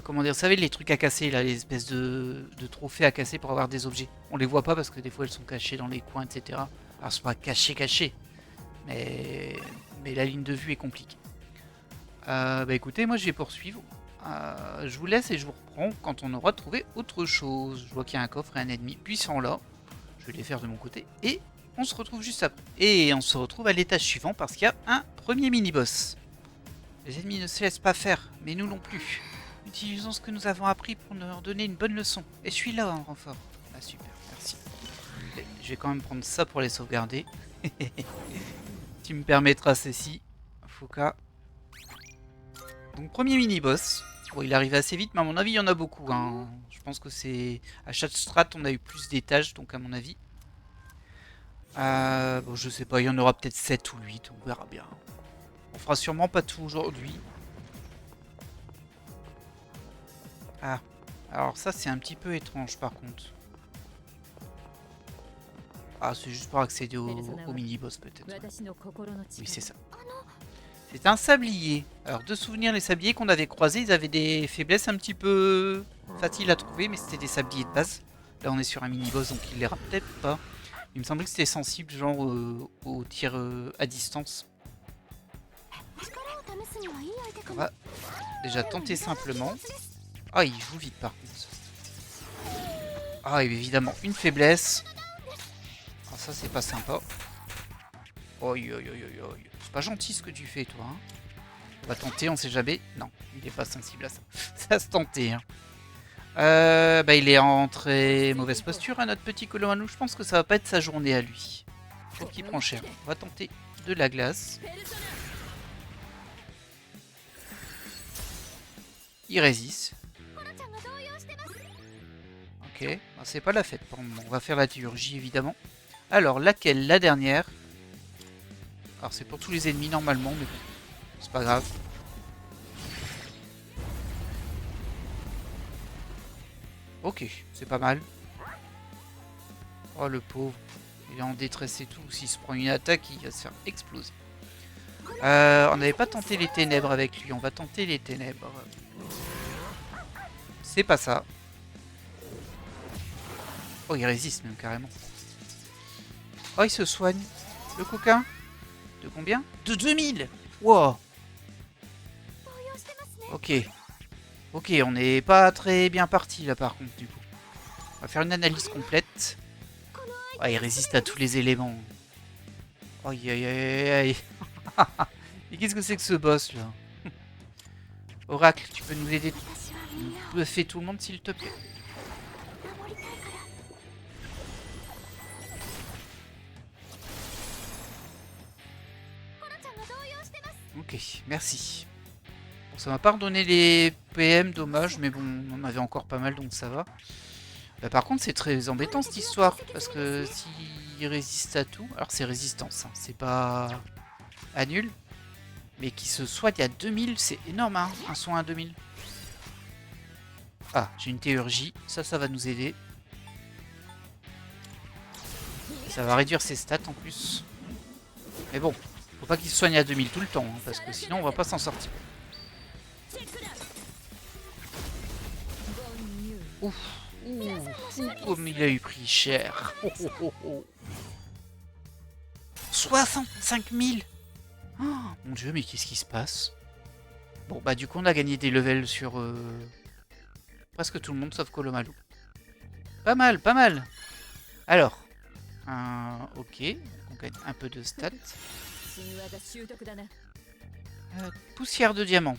comment dire, vous savez les trucs à casser, là, les espèces de trophées à casser pour avoir des objets. On les voit pas parce que des fois elles sont cachées dans les coins, etc. Alors c'est pas caché, mais la ligne de vue est compliquée. Bah écoutez, moi je vais poursuivre. Je vous laisse et je vous reprends quand on aura trouvé autre chose. Je vois qu'il y a un coffre et un ennemi puissant là. Je vais les faire de mon côté et on se retrouve juste après. Et on se retrouve à l'étage suivant parce qu'il y a un premier mini-boss. Les ennemis ne se laissent pas faire, mais nous non plus. Utilisons ce que nous avons appris pour nous donner une bonne leçon. Et je suis là en renfort. Ah super, merci. Je vais quand même prendre ça pour les sauvegarder. Tu me permettras ceci, Fuka. Donc premier mini-boss. Bon, il arrive assez vite, mais à mon avis, il y en a beaucoup. Hein. Je pense que c'est... À chaque strat, on a eu plus d'étages, donc à mon avis... bon, je sais pas, il y en aura peut-être 7 ou 8, on verra bien. On fera sûrement pas tout aujourd'hui. Ah, alors ça c'est un petit peu étrange par contre. Ah, c'est juste pour accéder au mini-boss peut-être. Oui, c'est ça. C'est un sablier. Alors, de souvenir, les sabliers qu'on avait croisés, ils avaient des faiblesses un petit peu faciles à trouver, mais c'était des sabliers de base. Là, on est sur un mini-boss, donc il les rate peut-être pas. Il me semblait que c'était sensible, genre au tir à distance. On va déjà tenter simplement. Ah, il joue vite par contre. Ah, et évidemment, une faiblesse. Ah, ça, c'est pas sympa. Oi, oi, oi, oi, oi. C'est pas gentil ce que tu fais, toi. Hein. On va tenter, on sait jamais. Non, il est pas sensible à ça. Ça se tenter. Hein. Bah, il est en très mauvaise posture, hein, notre petit Kolomalu. Je pense que ça va pas être sa journée à lui. Faut qu'il prend cher. On va tenter de la glace. Il résiste. Ok, bon, c'est pas la fête pour le moment. On va faire la théurgie évidemment. Alors, laquelle? La dernière. Alors, c'est pour tous les ennemis normalement, mais bon, c'est pas grave. Ok, c'est pas mal. Oh, le pauvre. Il est en détresse et tout. S'il se prend une attaque, il va se faire exploser. On n'avait pas tenté les ténèbres avec lui. On va tenter les ténèbres. C'est pas ça. Oh, il résiste même carrément. Oh, il se soigne. Le coquin. De combien? De 2000. Wow. Ok. Ok, on n'est pas très bien parti là par contre du coup. On va faire une analyse complète. Oh, il résiste à tous les éléments. Aïe aïe aïe aïe. Et qu'est-ce que c'est que ce boss là? Oracle, tu peux nous aider? Fais tout le monde s'il te plaît. Ok, merci. Bon, ça m'a pas redonné les PM, dommage, mais bon, on en avait encore pas mal donc ça va. Bah, par contre, c'est très embêtant cette histoire, parce que s'il résiste à tout, alors c'est résistance, hein, c'est pas à nul, mais qui se soigne à 2000, c'est énorme, hein, un soin à 2000. Ah, j'ai une théurgie, ça va nous aider. Ça va réduire ses stats en plus. Mais bon, faut pas qu'il se soigne à 2000 tout le temps, hein, parce que sinon on va pas s'en sortir. Ouf, comme il a eu pris cher. 65 000. Oh, mon dieu, mais qu'est-ce qui se passe? Bon, bah du coup on a gagné des levels sur presque tout le monde sauf Kolomalou. Pas mal, pas mal. Alors, ok, on gagne un peu de stats. Poussière de diamant.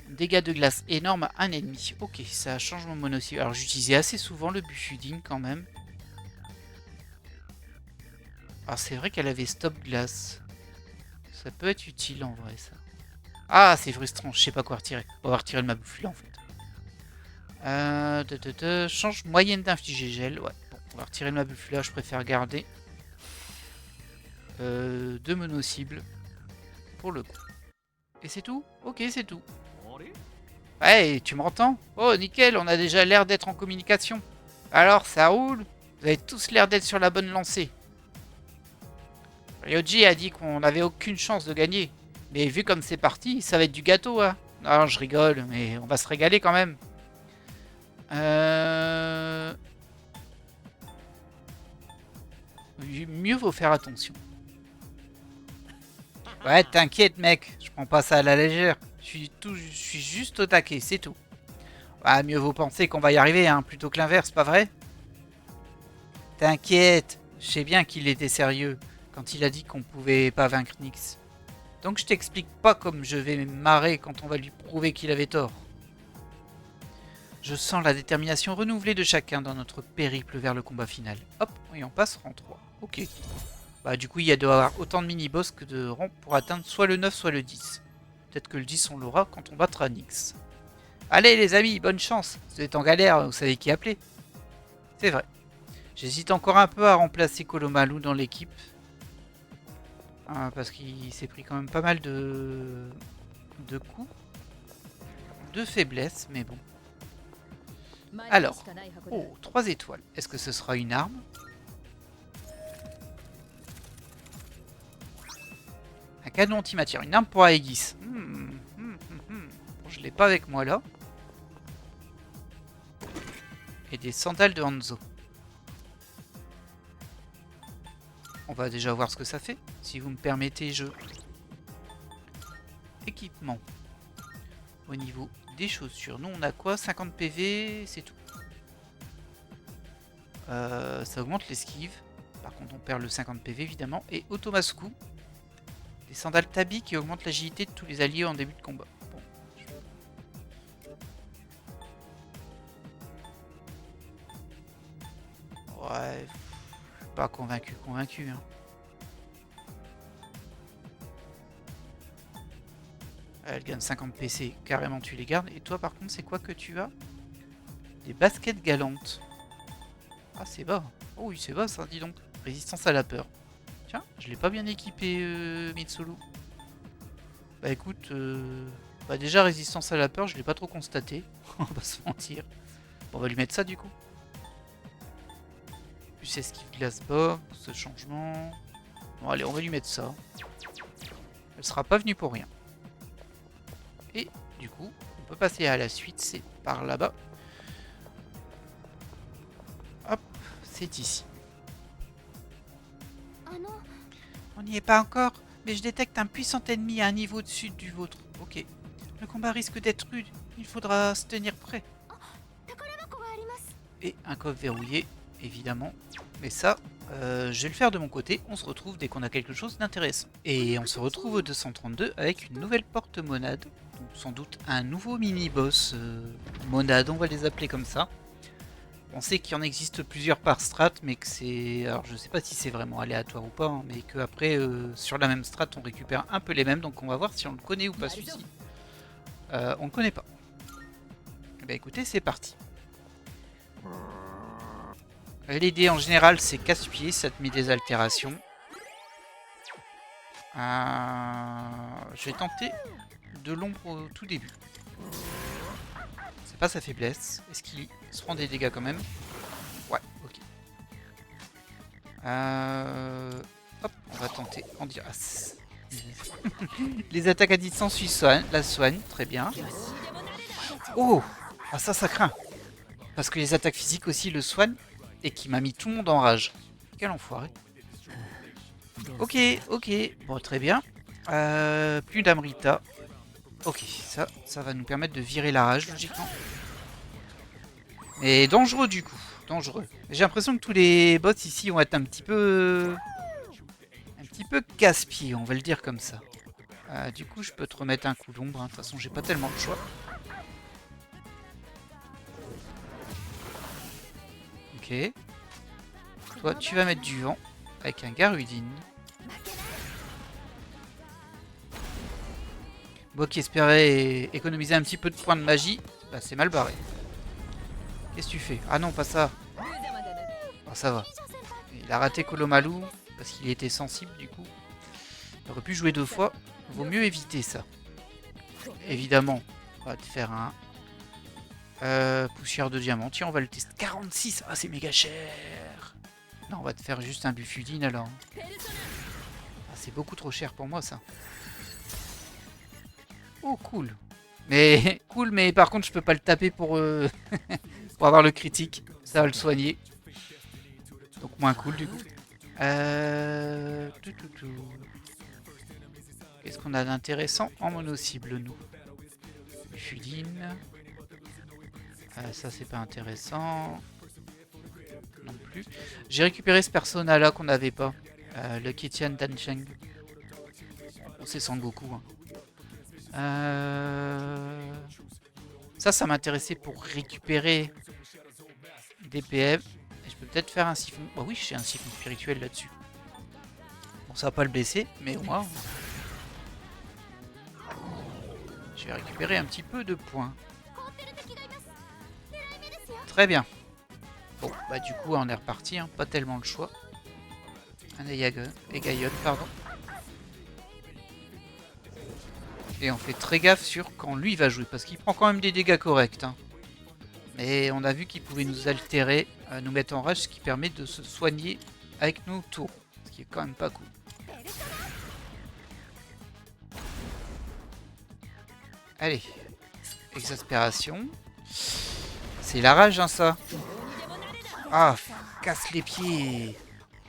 Dégâts de glace énorme à un ennemi. Ok, ça change mon monocycle. Alors j'utilisais assez souvent le Buffudine quand même. Alors c'est vrai qu'elle avait stop glace. Ça peut être utile en vrai ça. Ah, c'est frustrant, je sais pas quoi retirer. On va retirer le Maboufula en fait. Change moyenne d'infliger gel. Ouais, bon, on va retirer le Maboufula, je préfère garder. Deux mono-cibles pour le coup. Et c'est tout? Ok, c'est tout. Ouais, tu m'entends? Oh, nickel, on a déjà l'air d'être en communication. Alors, ça roule? Vous avez tous l'air d'être sur la bonne lancée. Ryoji a dit qu'on n'avait aucune chance de gagner. Mais vu comme c'est parti, ça va être du gâteau, hein. Non, je rigole, mais on va se régaler quand même. Mieux vaut faire attention. Ouais, t'inquiète, mec. Je prends pas ça à la légère. Je suis juste au taquet, c'est tout. Ah, mieux vaut penser qu'on va y arriver, hein, plutôt que l'inverse, pas vrai? T'inquiète. Je sais bien qu'il était sérieux quand il a dit qu'on pouvait pas vaincre Nyx. Donc je t'explique pas comme je vais me marrer quand on va lui prouver qu'il avait tort. Je sens la détermination renouvelée de chacun dans notre périple vers le combat final. Hop, et on passe rang 3. Ok. Bah du coup il y a doit avoir autant de mini-boss que de rangs pour atteindre soit le 9 soit le 10. Peut-être que le 10 on l'aura quand on battra Nyx. Allez les amis, bonne chance. Vous êtes en galère, vous savez qui appeler. C'est vrai. J'hésite encore un peu à remplacer Kolomalou dans l'équipe. Parce qu'il s'est pris quand même pas mal de coups. De faiblesse, mais bon. Alors, oh, 3 étoiles. Est-ce que ce sera une arme? Un canon antimatière, une arme pour Aegis. Bon, je l'ai pas avec moi là. Et des sandales de Hanzo. On va déjà voir ce que ça fait, si vous me permettez, je... Équipement. Au niveau des chaussures. Nous, on a quoi? 50 PV, c'est tout. Ça augmente l'esquive. Par contre, on perd le 50 PV, évidemment. Et Automasku. Des sandales Tabi qui augmentent l'agilité de tous les alliés en début de combat. Bon. Ouais, pas convaincu. Hein. Elle gagne 50 PC, carrément tu les gardes. Et toi par contre c'est quoi que tu as? Des baskets galantes. Ah c'est bas. Oh oui c'est bas ça, dis donc. Résistance à la peur. Tiens, je l'ai pas bien équipé Mitsulu. Bah écoute, bah déjà résistance à la peur je l'ai pas trop constaté. On va pas se mentir. Bon, on va lui mettre ça du coup. Plus esquive glace bas, ce changement. Bon allez on va lui mettre ça. Elle sera pas venue pour rien. Et du coup, on peut passer à la suite, c'est par là-bas. Hop, c'est ici. On n'y est pas encore, mais je détecte un puissant ennemi à un niveau au-dessus du vôtre. Ok. Le combat risque d'être rude, il faudra se tenir prêt. Et un coffre verrouillé, évidemment. Mais ça, je vais le faire de mon côté. On se retrouve dès qu'on a quelque chose d'intéressant. Et on se retrouve au 232 avec une nouvelle porte monade. Donc, sans doute un nouveau mini-boss monade, on va les appeler comme ça. On sait qu'il y en existe plusieurs par strat, mais que c'est... Alors je sais pas si c'est vraiment aléatoire ou pas, hein, mais qu'après, sur la même strat, on récupère un peu les mêmes. Donc on va voir si on le connaît ou pas celui-ci. On le connaît pas. Eh bien écoutez, c'est parti. L'idée en général c'est casse-pied, ça te met des altérations. Je vais tenter de l'ombre au tout début. C'est pas sa faiblesse. Est-ce qu'il se prend des dégâts quand même? Ouais, ok. Hop, on va tenter. On dirait... Les attaques à distance la soignent, très bien. Oh, ah ça craint. Parce que les attaques physiques aussi le soignent. Et qui m'a mis tout le monde en rage. Quel enfoiré. Ok, ok. Bon, très bien. Plus d'Amrita. Ok, ça va nous permettre de virer la rage, logiquement. Mais dangereux, du coup. Dangereux. J'ai l'impression que tous les boss ici vont être un petit peu casse-pied, on va le dire comme ça. Du coup, je peux te remettre un coup d'ombre. De toute façon, j'ai pas tellement le choix. Ok. Toi, tu vas mettre du vent avec un Garudine. Moi qui espérais économiser un petit peu de points de magie, bah c'est mal barré. Qu'est-ce que tu fais? Ah non, pas ça. Ah, ça va. Il a raté Kolomalu parce qu'il était sensible du coup. Il aurait pu jouer 2 fois. Vaut mieux éviter ça. Évidemment, on va te faire un poussière de diamant. Tiens, on va le tester. 46. Ah, c'est méga cher. Non, on va te faire juste un Bufudine alors. Ah, c'est beaucoup trop cher pour moi ça. Oh, cool. Mais cool, mais par contre, je peux pas le taper pour, pour avoir le critique. Ça va le soigner. Donc moins cool du coup. Qu'est-ce qu'on a d'intéressant en mono-cible, nous? Fudine. Ça, c'est pas intéressant. Non plus. J'ai récupéré ce persona-là qu'on n'avait pas. Le Ketian Dancheng. Bon, c'est Sangoku. Hein. Ça m'intéressait pour récupérer des PM. Et je peux peut-être faire un siphon. Bah oui, j'ai un siphon spirituel là-dessus. Bon, ça va pas le baisser, mais au moins... Je vais récupérer un petit peu de points. Très bien. Bon, bah du coup, on est reparti. Hein. Pas tellement le choix. Un Egayon, pardon. Et on fait très gaffe sur quand lui va jouer. Parce qu'il prend quand même des dégâts corrects. Hein. Mais on a vu qu'il pouvait nous altérer, nous mettre en rage, ce qui permet de se soigner avec nos tours. Ce qui est quand même pas cool. Allez. Exaspération. C'est la rage, hein, ça. Ah, casse les pieds.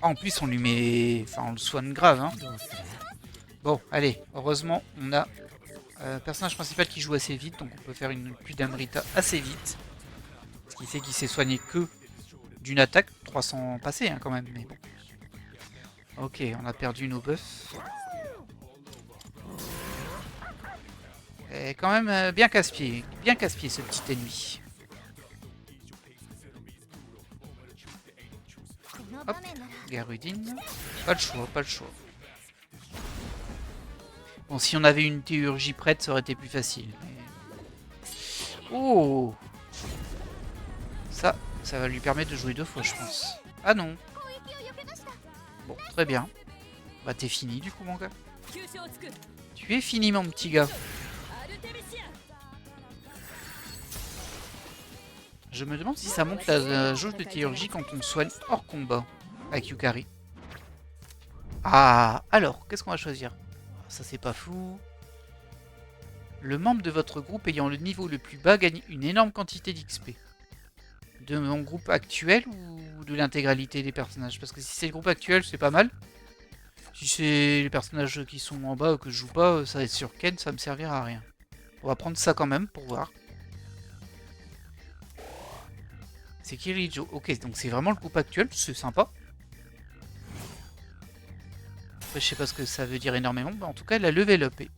Ah, en plus, on lui met... Enfin, on le soigne grave, hein. Bon, allez. Heureusement, on a personnage principal qui joue assez vite. Donc, on peut faire une pluie d'Amrita assez vite. Ce qui fait qu'il s'est soigné que d'une attaque. 300 passés, hein, quand même. Mais bon. Ok, on a perdu nos buffs. Et quand même bien casse-pied. Bien casse-pied, ce petit ennemi. Hop, Garudine. Pas le choix, pas le choix. Bon, si on avait une théurgie prête, ça aurait été plus facile. Mais... Oh! Ça va lui permettre de jouer 2 fois, je pense. Ah non! Bon, très bien. Bah t'es fini du coup, mon gars. Tu es fini, mon petit gars. Je me demande si ça monte la jauge de théurgie quand on soigne hors combat avec Yukari. Ah, alors, qu'est-ce qu'on va choisir? Ça, c'est pas fou. Le membre de votre groupe ayant le niveau le plus bas gagne une énorme quantité d'XP. De mon groupe actuel ou de l'intégralité des personnages? Parce que si c'est le groupe actuel, c'est pas mal. Si c'est les personnages qui sont en bas ou que je joue pas, ça va être sur Ken, ça me servira à rien. On va prendre ça quand même pour voir. C'est Kirijo. Ok, donc c'est vraiment le groupe actuel, c'est sympa. Après, je sais pas ce que ça veut dire énormément, mais en tout cas, elle a level up. Et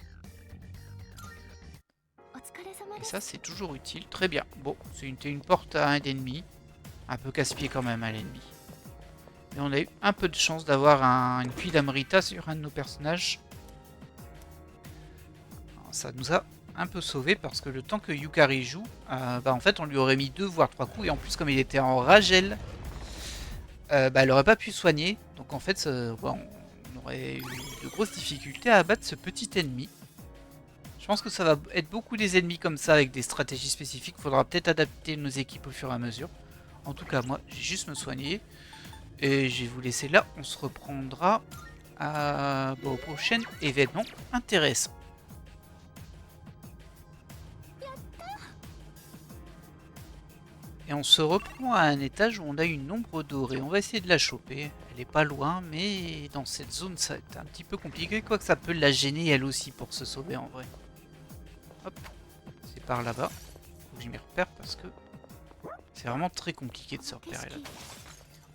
ça, c'est toujours utile. Très bien. Bon, c'est une porte à un ennemi. Un peu casse-pied quand même à l'ennemi. Mais on a eu un peu de chance d'avoir une pluie d'Amrita sur un de nos personnages. Alors, ça nous a un peu sauvé parce que le temps que Yukari joue, en fait, on lui aurait mis 2 voire 3 coups. Et en plus, comme il était en Ragel, elle aurait pas pu soigner. Donc en fait, on aurait eu de grosses difficultés à abattre ce petit ennemi. Je pense que ça va être beaucoup des ennemis comme ça avec des stratégies spécifiques. Il faudra peut-être adapter nos équipes au fur et à mesure. En tout cas, moi, j'ai juste me soigner. Et je vais vous laisser là. On se reprendra au prochain événement intéressant. Et on se reprend à un étage où on a une ombre dorée. On va essayer de la choper. Elle est pas loin, mais dans cette zone, ça va être un petit peu compliqué. Quoique ça peut la gêner elle aussi pour se sauver en vrai. Hop, c'est par là-bas. Faut que je m'y repère parce que c'est vraiment très compliqué de se repérer là-dedans.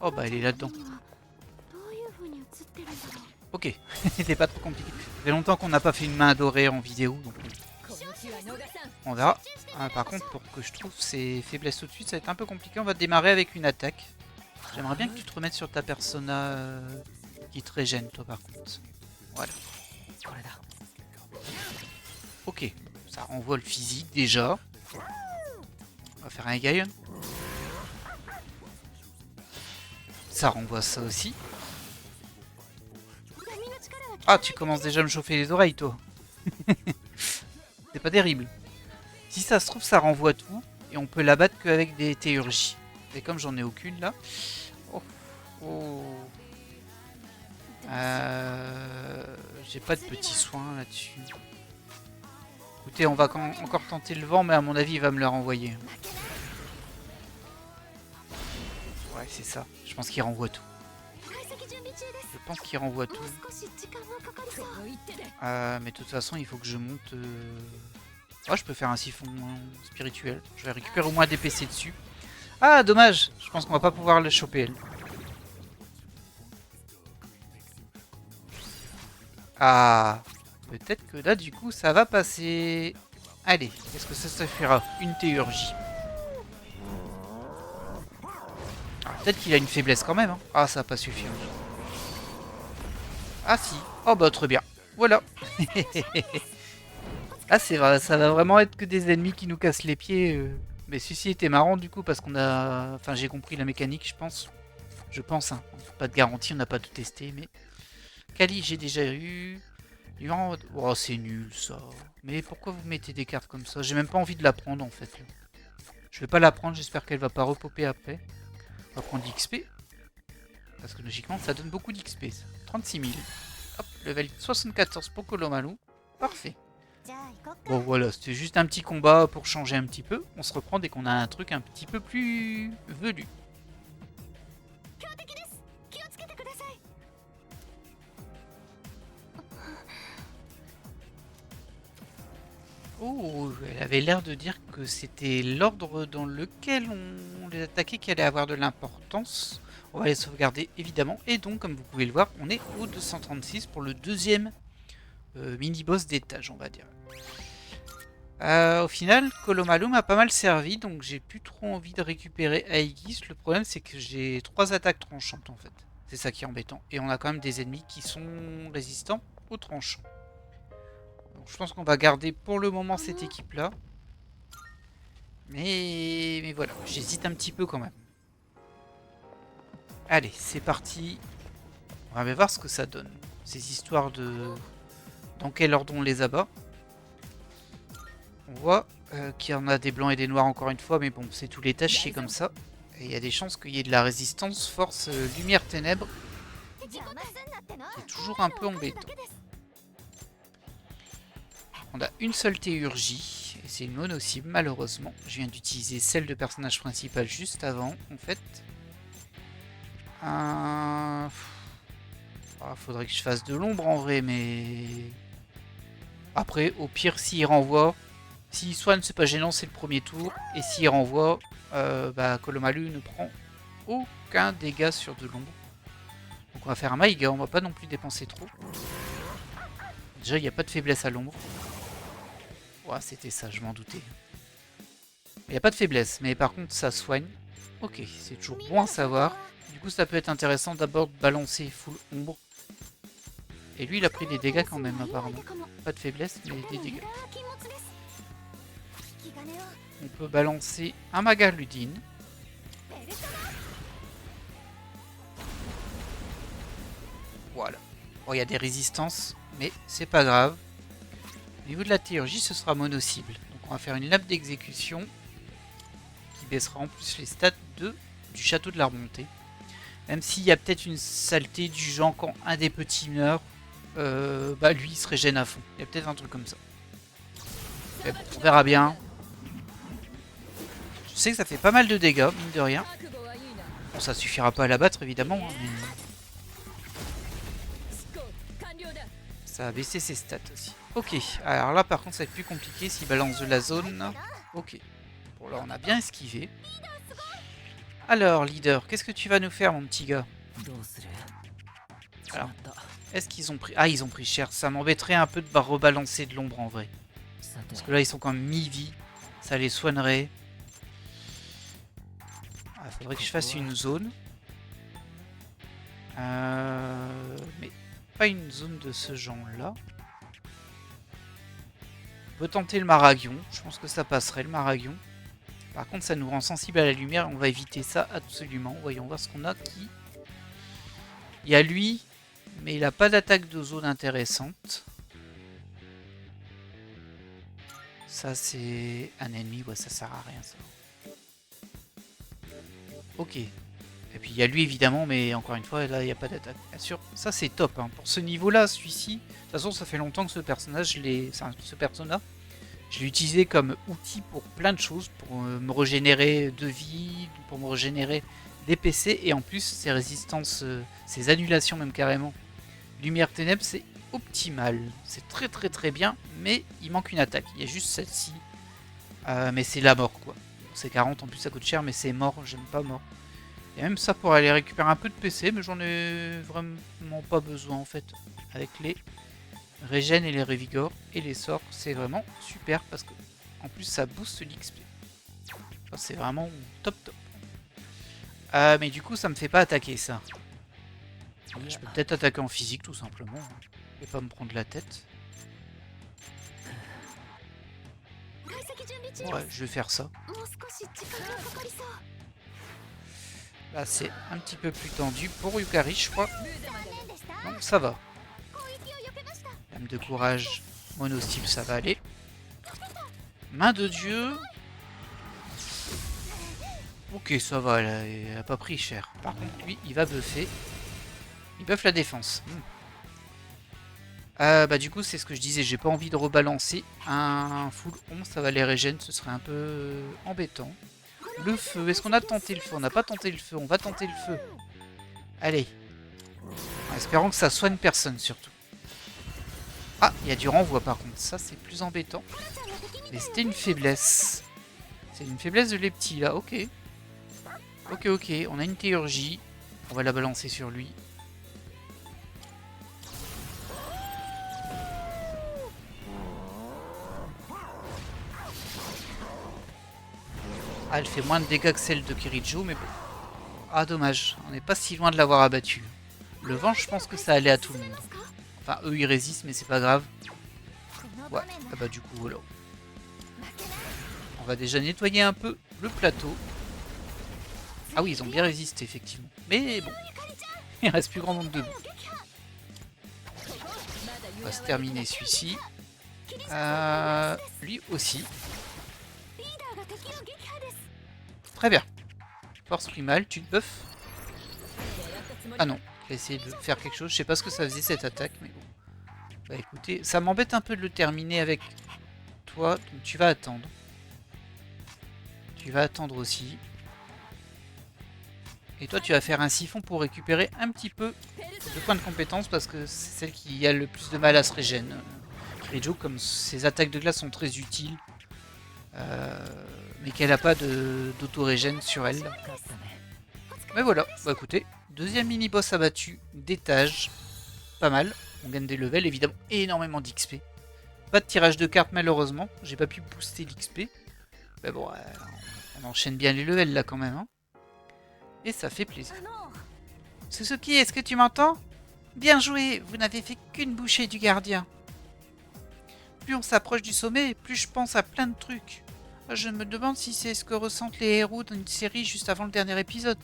Oh bah elle est là-dedans. Ok, c'était pas trop compliqué. Ça fait longtemps qu'on n'a pas fait une main dorée en vidéo, donc on verra. Par contre, pour que je trouve ces faiblesses tout de suite, ça va être un peu compliqué. On va démarrer avec une attaque. J'aimerais bien que tu te remettes sur ta persona qui te régène, toi par contre. Voilà. Ok, ça renvoie le physique déjà. On va faire un Gaion. Ça renvoie ça aussi. Ah, tu commences déjà à me chauffer les oreilles, toi. C'est pas terrible. Si ça se trouve, ça renvoie tout. Et on peut l'abattre qu'avec des théurgies. Et comme j'en ai aucune là. Oh. Oh. J'ai pas de petits soins là-dessus. Écoutez, on va encore tenter le vent, mais à mon avis, il va me le renvoyer. Ouais, c'est ça. Je pense qu'il renvoie tout. Je pense qu'il renvoie tout. Mais de toute façon, il faut que je monte... Oh, je peux faire un siphon spirituel. Je vais récupérer au moins des PC dessus. Ah, dommage. Je pense qu'on va pas pouvoir le choper, elle. Ah, peut-être que là, du coup, ça va passer. Allez, est-ce que ça suffira? Une théurgie. Ah, peut-être qu'il a une faiblesse quand même. Hein. Ah, ça va pas suffire. Ah si. Oh bah très bien. Voilà. Ah c'est vrai, ça va vraiment être que des ennemis qui nous cassent les pieds. Mais ceci était marrant du coup parce qu'on a... Enfin j'ai compris la mécanique je pense. Je pense hein. Pas de garantie, on n'a pas tout testé mais... Kali j'ai déjà eu... Oh c'est nul ça. Mais pourquoi vous mettez des cartes comme ça? J'ai même pas envie de la prendre en fait. Je vais pas la prendre, j'espère qu'elle va pas repopper après. On va prendre l'XP. Parce que logiquement ça donne beaucoup d'XP. 36 000. Hop, level 74 pour Kolomalu. Parfait. Bon voilà, c'était juste un petit combat pour changer un petit peu. On se reprend dès qu'on a un truc un petit peu plus velu. Oh, elle avait l'air de dire que c'était l'ordre dans lequel on les attaquait qui allait avoir de l'importance. On va les sauvegarder évidemment. Et donc, comme vous pouvez le voir, on est au 236 pour le deuxième mini-boss d'étage, on va dire. Au final, Kolomalu m'a pas mal servi, donc j'ai plus trop envie de récupérer Aegis. Le problème, c'est que j'ai 3 attaques tranchantes en fait. C'est ça qui est embêtant. Et on a quand même des ennemis qui sont résistants aux tranchants. Donc, je pense qu'on va garder pour le moment cette équipe-là. Mais voilà, j'hésite un petit peu quand même. Allez, c'est parti. On va voir ce que ça donne. Ces histoires de... Dans quel ordre on les abat. On voit qu'il y en a des blancs et des noirs encore une fois, mais bon, c'est tous les tâches qui est comme ça. Et il y a des chances qu'il y ait de la résistance, force, lumière, ténèbres. C'est toujours un peu embêtant. On a une seule théurgie, et c'est une mono-cible, malheureusement. Je viens d'utiliser celle de personnage principal juste avant, en fait. Faudrait que je fasse de l'ombre en vrai, mais... Après, au pire, s'il renvoie... S'il soigne, c'est pas gênant, c'est le premier tour. Et s'il renvoie, Kolomalu ne prend aucun dégât sur de l'ombre. Donc on va faire un Maïga, on va pas non plus dépenser trop. Déjà, il n'y a pas de faiblesse à l'ombre. Ouais, c'était ça, je m'en doutais. Il n'y a pas de faiblesse, mais par contre, ça soigne. Ok, c'est toujours bon à savoir. Du coup, ça peut être intéressant d'abord de balancer full ombre. Et lui, il a pris des dégâts quand même, apparemment. Pas de faiblesse, mais des dégâts. On peut balancer un Magaludine. Voilà. Bon, il y a des résistances, mais c'est pas grave. Au niveau de la théurgie, ce sera mono-cible. Donc on va faire une lame d'exécution qui baissera en plus les stats du château de la remontée. Même s'il y a peut-être une saleté du genre quand un des petits meurt, lui il se régène à fond. Il y a peut-être un truc comme ça. Mais bon, on verra bien. Je sais que ça fait pas mal de dégâts, mine de rien. Bon, ça suffira pas à l'abattre évidemment, hein, mais... Ça a baissé ses stats aussi. Ok, alors là par contre ça va être plus compliqué s'il balance de la zone. Ok. Bon là on a bien esquivé. Alors leader, qu'est-ce que tu vas nous faire mon petit gars? Alors, est-ce qu'ils ont pris... Ah, ils ont pris cher. Ça m'embêterait un peu de rebalancer de l'ombre en vrai. Parce que là ils sont quand même mi-vie. Ça les soignerait. Ah, faudrait que je fasse une zone. Mais pas une zone de ce genre-là. On peut tenter le Maragion. Je pense que ça passerait, le Maragion. Par contre, ça nous rend sensible à la lumière. On va éviter ça absolument. Voyons voir ce qu'on a. Il y a lui, mais il n'a pas d'attaque de zone intéressante. Ça, c'est un ennemi. Ouais, ça sert à rien, ça. Ok. Et puis il y a lui évidemment, mais encore une fois, là il n'y a pas d'attaque. Bien sûr, ça c'est top. Hein. Pour ce niveau-là, celui-ci, de toute façon, ça fait longtemps que ce personnage, ce persona, je l'ai utilisé comme outil pour plein de choses, pour me régénérer de vie, pour me régénérer des PC, et en plus, ses résistances, ses annulations même carrément. Lumière ténèbres, c'est optimal. C'est très très très bien, mais il manque une attaque. Il y a juste celle-ci. Mais c'est la mort, quoi. C'est 40, en plus ça coûte cher, mais c'est mort, j'aime pas mort. Et même ça pour aller récupérer un peu de PC, mais j'en ai vraiment pas besoin en fait. Avec les régènes et les revigores et les sorts, c'est vraiment super parce que en plus ça booste l'XP. Enfin, c'est vraiment top top. Mais du coup ça me fait pas attaquer ça. Je peux peut-être attaquer en physique tout simplement. Et pas me prendre la tête. Ouais, je vais faire ça. Là, c'est un petit peu plus tendu pour Yukari, je crois. Non, ça va. Lame de courage, mono-style, ça va aller. Main de dieu. Ok, ça va, il a pas pris cher. Par contre, lui, il va buffer. Il buffe la défense. Du coup, c'est ce que je disais, j'ai pas envie de rebalancer. Un full 11, ça va les régène, ce serait un peu embêtant. Le feu, est-ce qu'on a tenté le feu? On n'a pas tenté le feu, on va tenter le feu. Allez. En espérant que ça soigne personne surtout. Ah, il y a du renvoi par contre, ça c'est plus embêtant. Mais c'était une faiblesse. C'est une faiblesse de les petits là, ok. Ok, on a une théurgie. On va la balancer sur lui. Ah, elle fait moins de dégâts que celle de Kirijo, mais bon. Ah, dommage. On n'est pas si loin de l'avoir abattu. Le vent, je pense que ça allait à tout le monde. Enfin, eux, ils résistent, mais c'est pas grave. Ouais, ah bah du coup, voilà. On va déjà nettoyer un peu le plateau. Ah oui, ils ont bien résisté, effectivement. Mais bon, il reste plus grand nombre de bouts. On va se terminer celui-ci. Lui aussi. Très bien. Force primale, tu te buffes. Ah non, il a essayé de faire quelque chose. Je sais pas ce que ça faisait cette attaque, mais bon. Bah écoutez, ça m'embête un peu de le terminer avec toi, donc tu vas attendre. Tu vas attendre aussi. Et toi, tu vas faire un siphon pour récupérer un petit peu de points de compétence parce que c'est celle qui a le plus de mal à se régène. Kirijo, comme ses attaques de glace sont très utiles, mais qu'elle n'a pas d'auto-régène sur elle. Mais voilà, bah écoutez, deuxième mini-boss abattu d'étage. Pas mal, on gagne des levels, évidemment énormément d'XP. Pas de tirage de cartes malheureusement, j'ai pas pu booster l'XP. Mais bon, on enchaîne bien les levels là quand même. Hein. Et ça fait plaisir. Suzuki, est-ce que tu m'entends? Bien joué, vous n'avez fait qu'une bouchée du gardien. Plus on s'approche du sommet, plus je pense à plein de trucs. Je me demande si c'est ce que ressentent les héros dans une série juste avant le dernier épisode.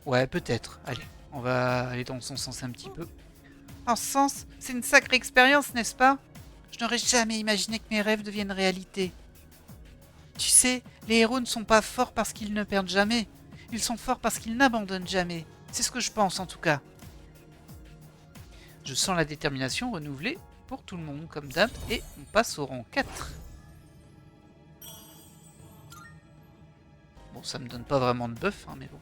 Ouais, peut-être. Allez, on va aller dans son sens un petit peu. En ce sens, c'est une sacrée expérience, n'est-ce pas? Je n'aurais jamais imaginé que mes rêves deviennent réalité. Tu sais, les héros ne sont pas forts parce qu'ils ne perdent jamais. Ils sont forts parce qu'ils n'abandonnent jamais. C'est ce que je pense en tout cas. Je sens la détermination renouvelée pour tout le monde comme d'hab et on passe au rang 4. Bon, ça me donne pas vraiment de buff, hein, mais bon.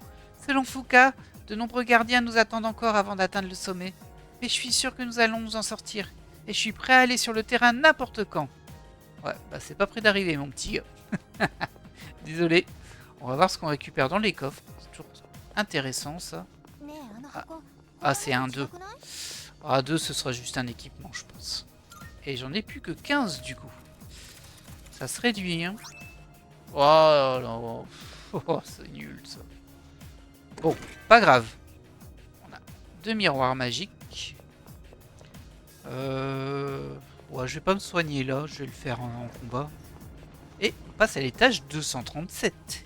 Selon Fuka, de nombreux gardiens nous attendent encore avant d'atteindre le sommet. Mais je suis sûr que nous allons nous en sortir. Et je suis prêt à aller sur le terrain n'importe quand. Ouais, bah c'est pas près d'arriver mon petit gars. Désolé. On va voir ce qu'on récupère dans les coffres. C'est toujours intéressant ça. Ah c'est un 2. Ah 2 ce sera juste un équipement je pense. Et j'en ai plus que 15 du coup. Ça se réduit hein. Oh non. Oh, c'est nul ça. Bon, pas grave. On a 2 miroirs magiques. Ouais, je vais pas me soigner là, je vais le faire en combat. Et on passe à l'étage 237.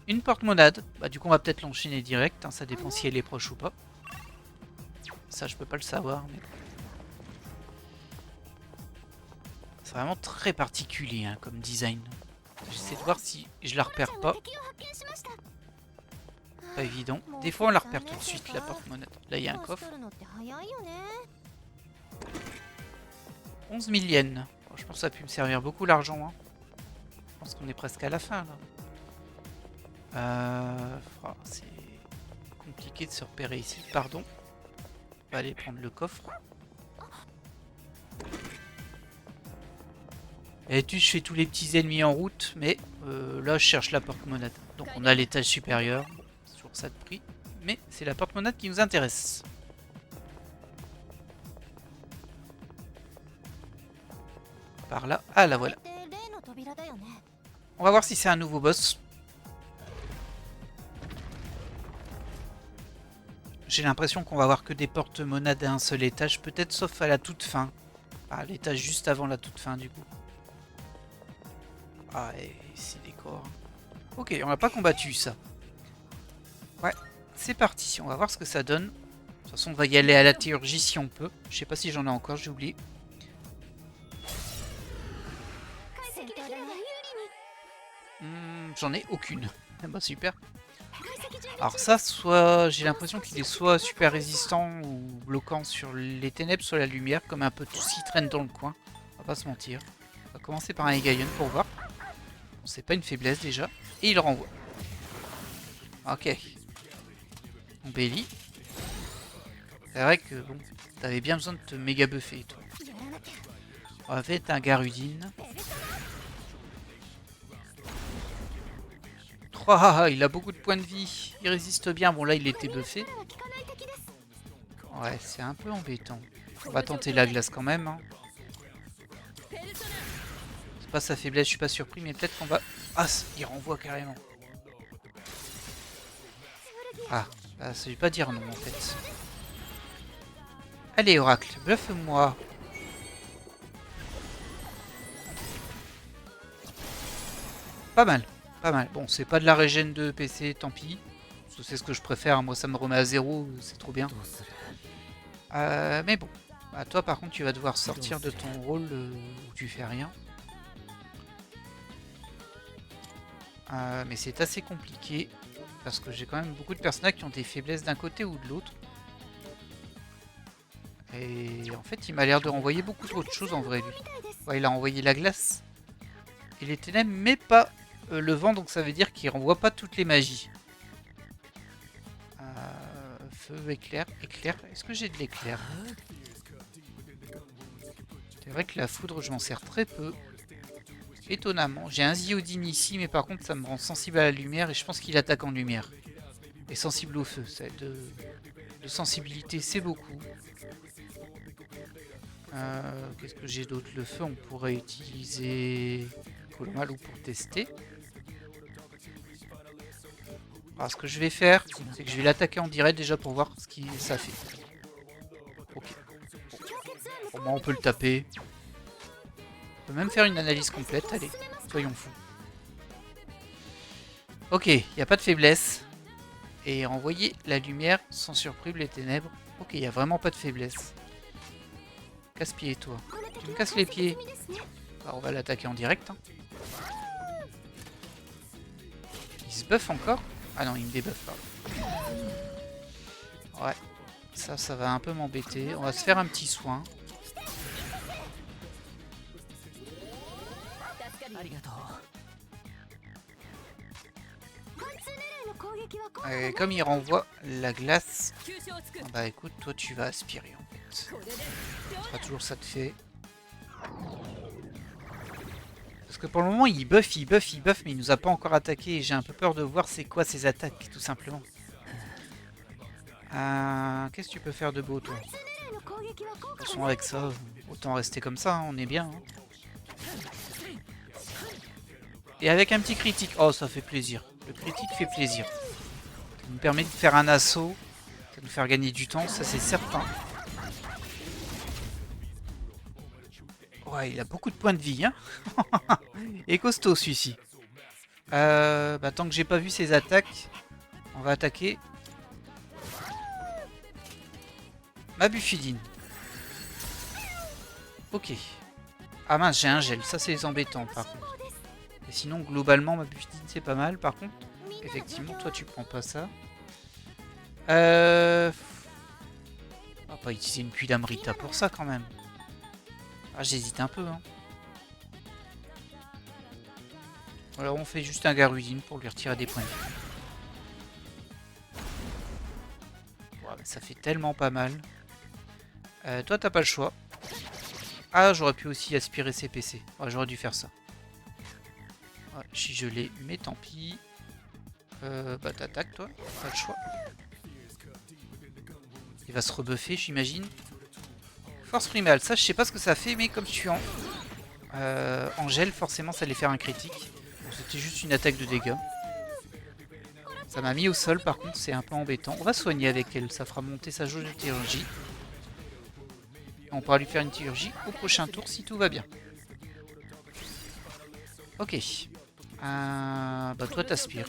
Une porte-monade. Bah du coup on va peut-être l'enchaîner direct, hein, ça dépend si elle est proche ou pas. Ça je peux pas le savoir, mais... C'est vraiment très particulier hein, comme design. J'essaie de voir si je la repère pas. Pas évident. Des fois on la repère tout de suite la porte-monade. Là il y a un coffre. 11 000 yens. Bon, je pense que ça a pu me servir beaucoup l'argent. Hein. Je pense qu'on est presque à la fin là. C'est compliqué de se repérer ici. Pardon. On va aller prendre le coffre. Et tu je fais tous les petits ennemis en route, mais là je cherche la porte-monade. Donc on a l'étage supérieur. C'est toujours ça de prix. Mais c'est la porte-monade qui nous intéresse. Par là. Ah la voilà. On va voir si c'est un nouveau boss. J'ai l'impression qu'on va avoir que des porte-monades à un seul étage. Peut-être sauf à la toute fin. Ah, l'étage juste avant la toute fin du coup. Ah et c'est des corps. Ok, on n'a pas combattu ça. Ouais, c'est parti. On va voir ce que ça donne. De toute façon, on va y aller à la théurgie si on peut. Je sais pas si j'en ai encore, j'ai oublié. J'en ai aucune. Ah bah super. Alors ça, soit j'ai l'impression qu'il est soit super résistant ou bloquant sur les ténèbres, soit la lumière, comme un peu tout ce qui traîne dans le coin. On va pas se mentir. On va commencer par un Egaion pour voir. Bon, c'est pas une faiblesse déjà. Et il renvoie. Ok. On Belly. C'est vrai que bon, t'avais bien besoin de te méga buffer toi. On va faire un Garudine. Oh, il a beaucoup de points de vie. Il résiste bien. Bon, là, il était buffé. Ouais, c'est un peu embêtant. On va tenter la glace quand même. Hein. C'est pas sa faiblesse, je suis pas surpris, mais peut-être qu'on va... Ah, il renvoie carrément. Ah, Bah, ça veut pas dire non en fait. Allez, Oracle, bluffe-moi. Pas mal, pas mal. Bon, c'est pas de la régène de PC, tant pis. C'est ce que je préfère. Moi, ça me remet à 0, c'est trop bien. Mais bon. Bah, toi, par contre, tu vas devoir sortir de ton rôle où tu fais rien. Mais c'est assez compliqué. Parce que j'ai quand même beaucoup de personnages qui ont des faiblesses d'un côté ou de l'autre. Et en fait, il m'a l'air de renvoyer beaucoup trop de choses en vrai, lui. Ouais, il a envoyé la glace et les ténèbres, mais pas le vent, donc ça veut dire qu'il renvoie pas toutes les magies. Feu, éclair, éclair. Est-ce que j'ai de l'éclair? C'est vrai que la foudre, je m'en sers très peu. Étonnamment. J'ai un Ziodine ici, mais par contre, ça me rend sensible à la lumière et je pense qu'il attaque en lumière. Et sensible au feu. De sensibilité, c'est beaucoup. Qu'est-ce que j'ai d'autre? Le feu, on pourrait utiliser Colomalou pour tester. Alors, ce que je vais faire, c'est que je vais l'attaquer en direct déjà pour voir ce que ça fait. Ok. Au moins, on peut le taper. On peut même faire une analyse complète. Allez, soyons fous. Ok, il n'y a pas de faiblesse. Et renvoyer la lumière sans surprise les ténèbres. Ok, il n'y a vraiment pas de faiblesse. Casse-pied, toi. Tu me casses les pieds. Bah, on va l'attaquer en direct. Hein. Il se buff encore? Ah non, il me débuffe pas. Ouais, ça va un peu m'embêter. On va se faire un petit soin. Et comme il renvoie la glace, bah écoute, toi tu vas aspirer en fait. Ça sera toujours ça de fait. Parce que pour le moment il buff, mais il nous a pas encore attaqué. Et j'ai un peu peur de voir c'est quoi ses attaques, tout simplement. Qu'est-ce que tu peux faire de beau, toi? De toute façon, avec ça, autant rester comme ça, hein, on est bien. Hein. Et avec un petit critique. Oh, ça fait plaisir. Le critique fait plaisir. Ça nous permet de faire un assaut. Ça nous faire gagner du temps, ça c'est certain. Ouais, il a beaucoup de points de vie. Hein. Et costaud celui-ci. Bah, tant que j'ai pas vu ses attaques, on va attaquer ma Buffidine. Ok. Ah mince, j'ai un gel. Ça, c'est embêtant, par contre. Et sinon, globalement, ma Buffidine, c'est pas mal. Par contre, effectivement, toi, tu prends pas ça. On va pas utiliser une Quidam Rita pour ça, quand même. Ah, j'hésite un peu, hein. Alors, on fait juste un Garudine pour lui retirer des points de vie. Ouais, ça fait tellement pas mal. Toi, t'as pas le choix. Ah, j'aurais pu aussi aspirer ses PC. Ouais, j'aurais dû faire ça. Ouais, si je l'ai, mais tant pis. Bah, t'attaques, toi. Pas le choix. Il va se rebuffer, j'imagine. Force primale. Ça, je sais pas ce que ça fait, mais comme je suis en gel, forcément, ça allait faire un critique. C'était juste une attaque de dégâts. Ça m'a mis au sol, par contre, c'est un peu embêtant. On va soigner avec elle. Ça fera monter sa jauge de théurgie. On pourra lui faire une chirurgie au prochain tour si tout va bien. Ok. Bah toi t'aspires.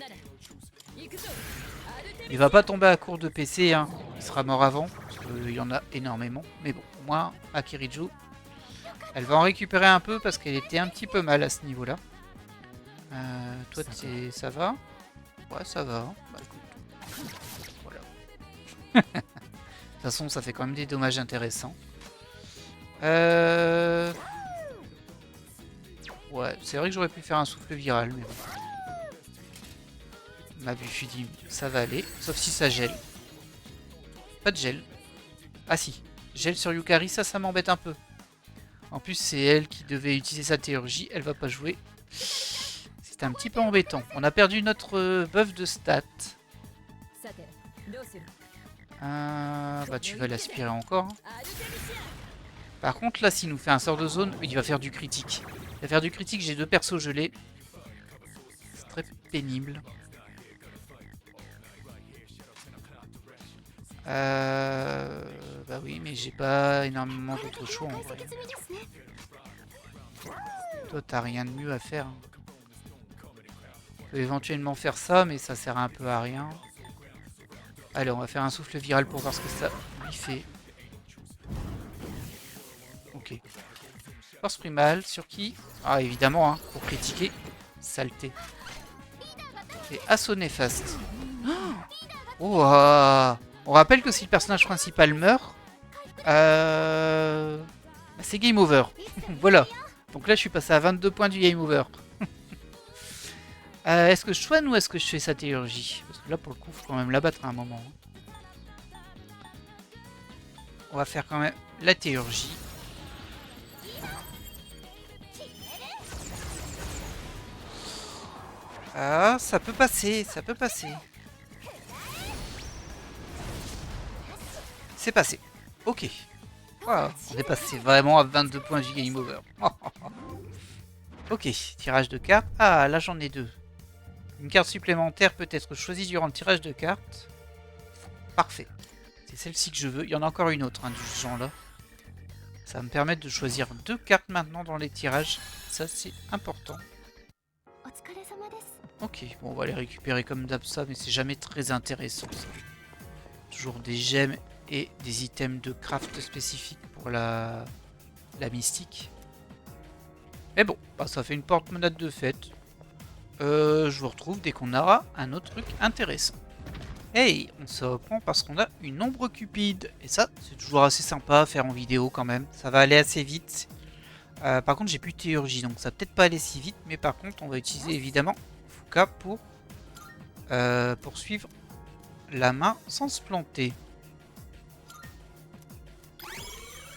Il va pas tomber à court de PC, hein. Il sera mort avant, parce qu'il y en a énormément. Mais bon, moi, Akiriju, elle va en récupérer un peu parce qu'elle était un petit peu mal à ce niveau-là. Toi, ça va? Ouais, ça va. Bah écoute. Voilà. De toute façon, ça fait quand même des dommages intéressants. Ouais, c'est vrai que j'aurais pu faire un souffle viral, mais bon. Ma Buffidine, ça va aller, sauf si ça gèle. Pas de gel. Ah si, gel sur Yukari, ça m'embête un peu. En plus, c'est elle qui devait utiliser sa théurgie, elle va pas jouer. C'est un petit peu embêtant. On a perdu notre buff de stats. Bah tu vas l'aspirer encore. Hein. Par contre, là, s'il nous fait un sort de zone, il va faire du critique. Il va faire du critique, j'ai 2 persos gelés. C'est très pénible. Bah oui, mais j'ai pas énormément d'autres choix en vrai. Toi, t'as rien de mieux à faire, hein. Tu peux éventuellement faire ça, mais ça sert un peu à rien. Allez, on va faire un souffle viral pour voir ce que ça lui fait. Ok. Force primale, sur qui? Ah, évidemment, hein, pour critiquer. Saleté. Et assaut néfaste. Oh, on rappelle que si le personnage principal meurt, bah, c'est game over. Voilà. Donc là, je suis passé à 22 points du game over. Est-ce que je soigne ou est-ce que je fais sa théurgie? Parce que là, pour le coup, il faut quand même l'abattre à un moment. On va faire quand même la théurgie. Ah, ça peut passer, ça peut passer. C'est passé. Ok. Wow, on est passé vraiment à 22 points du game over. Ok, tirage de cartes. Ah, là j'en ai deux. Une carte supplémentaire peut être choisie durant le tirage de cartes. Parfait. C'est celle-ci que je veux. Il y en a encore une autre, hein, du genre là. Ça va me permettre de choisir deux cartes maintenant dans les tirages. Ça, c'est important. Ok, bon, on va les récupérer comme d'hab ça, mais c'est jamais très intéressant ça. Toujours des gemmes et des items de craft spécifiques pour la mystique. Mais bon, bah, ça fait une porte-monnaie de fête. Je vous retrouve dès qu'on aura un autre truc intéressant. Hey, on se reprend parce qu'on a une ombre cupide. Et ça, c'est toujours assez sympa à faire en vidéo quand même. Ça va aller assez vite. Par contre, j'ai plus de théurgie, donc ça va peut-être pas aller si vite. Mais par contre, on va utiliser évidemment Fuka pour poursuivre la main sans se planter.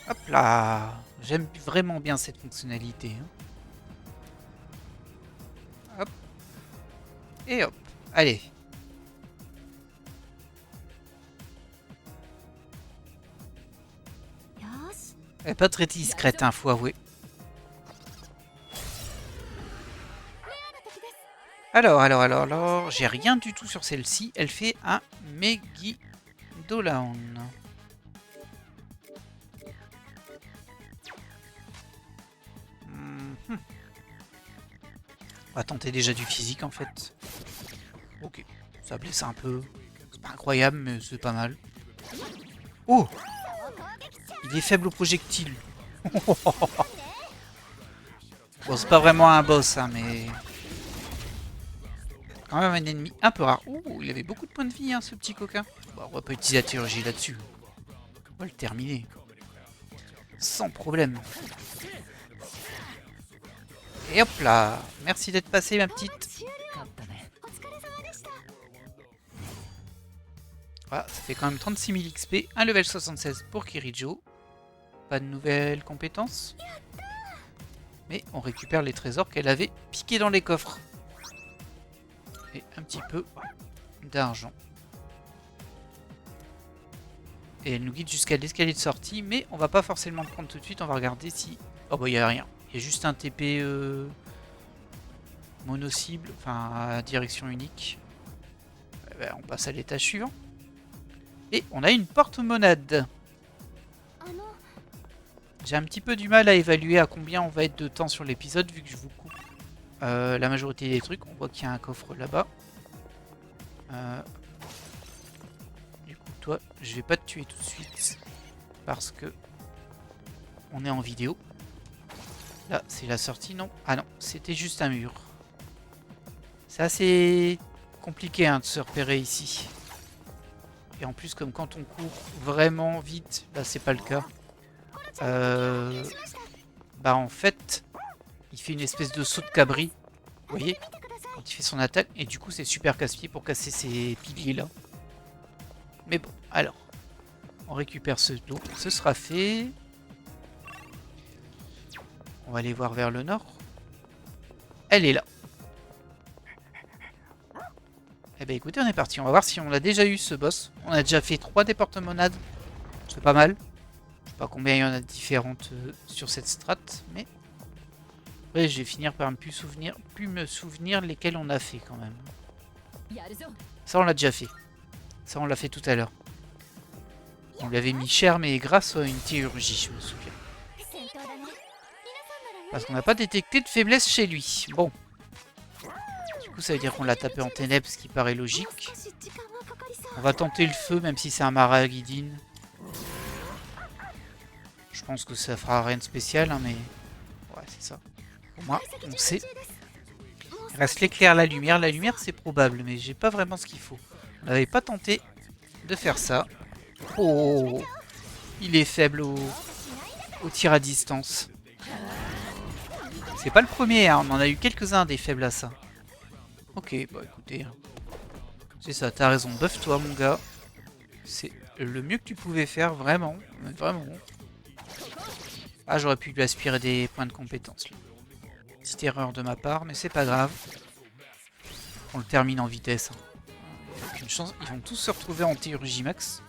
Hop là. J'aime vraiment bien cette fonctionnalité, hein. Hop. Et hop. Allez. Elle est pas très discrète, hein, faut avouer. Alors. J'ai rien du tout sur celle-ci. Elle fait un Megidolaon. On va tenter déjà du physique en fait. Ok, ça blesse un peu. C'est pas incroyable, mais c'est pas mal. Oh! Il est faible au projectile. Bon, c'est pas vraiment un boss, hein, mais... quand même un ennemi un peu rare. Oh, il avait beaucoup de points de vie, hein, ce petit coquin. Bon, on va pas utiliser la théurgie là-dessus. On va le terminer. Sans problème. Et hop là. Merci d'être passé, ma petite. Voilà, ça fait quand même 36 000 XP. Un level 76 pour Kirijo. Pas de nouvelles compétences. Mais on récupère les trésors qu'elle avait piqués dans les coffres. Et un petit peu d'argent. Et elle nous guide jusqu'à l'escalier de sortie. Mais on va pas forcément le prendre tout de suite. On va regarder si... oh bah il n'y a rien. Il y a juste un TP mono-cible. Enfin à direction unique. Ben, on passe à l'étage suivant. Et on a une porte-monade. J'ai un petit peu du mal à évaluer à combien on va être de temps sur l'épisode vu que je vous coupe la majorité des trucs. On voit qu'il y a un coffre là-bas. Du coup, toi, je vais pas te tuer tout de suite parce que on est en vidéo. Là, c'est la sortie, non? Ah non, c'était juste un mur. C'est assez compliqué hein, de se repérer ici. Et en plus, comme quand on court vraiment vite, là c'est pas le cas. Bah en fait, il fait une espèce de saut de cabri. Vous voyez? Quand il fait son attaque. Et du coup, c'est super casse-pied pour casser ces piliers là. Mais bon, alors. On récupère ce dos. Ce sera fait. On va aller voir vers le nord. Elle est là. Eh ben écoutez, on est parti. On va voir si on a déjà eu ce boss. On a déjà fait 3 des porte-monades. C'est pas mal. Je sais pas combien il y en a de différentes sur cette strat, mais... ouais, je vais finir par ne plus me souvenir lesquelles on a fait quand même. Ça, on l'a déjà fait. Ça, on l'a fait tout à l'heure. On lui avait mis cher, mais grâce à une théurgie, je me souviens. Parce qu'on n'a pas détecté de faiblesse chez lui. Bon. Du coup, ça veut dire qu'on l'a tapé en ténèbres, ce qui paraît logique. On va tenter le feu, même si c'est un Maragidine. Je pense que ça fera rien de spécial, hein, mais... Ouais, c'est ça. Au moins, on sait. Il reste l'éclair, la lumière. La lumière, c'est probable, mais j'ai pas vraiment ce qu'il faut. On n'avait pas tenté de faire ça. Oh, il est faible au tir à distance. C'est pas le premier, hein. On en a eu quelques-uns des faibles à ça. Ok, bah écoutez. C'est ça, t'as raison. Buff-toi, mon gars. C'est le mieux que tu pouvais faire, vraiment. Vraiment. Ah, j'aurais pu lui aspirer des points de compétence, là. Petite erreur de ma part, mais c'est pas grave. On le termine en vitesse. Aucune chance. Ils vont tous se retrouver en théurgie max.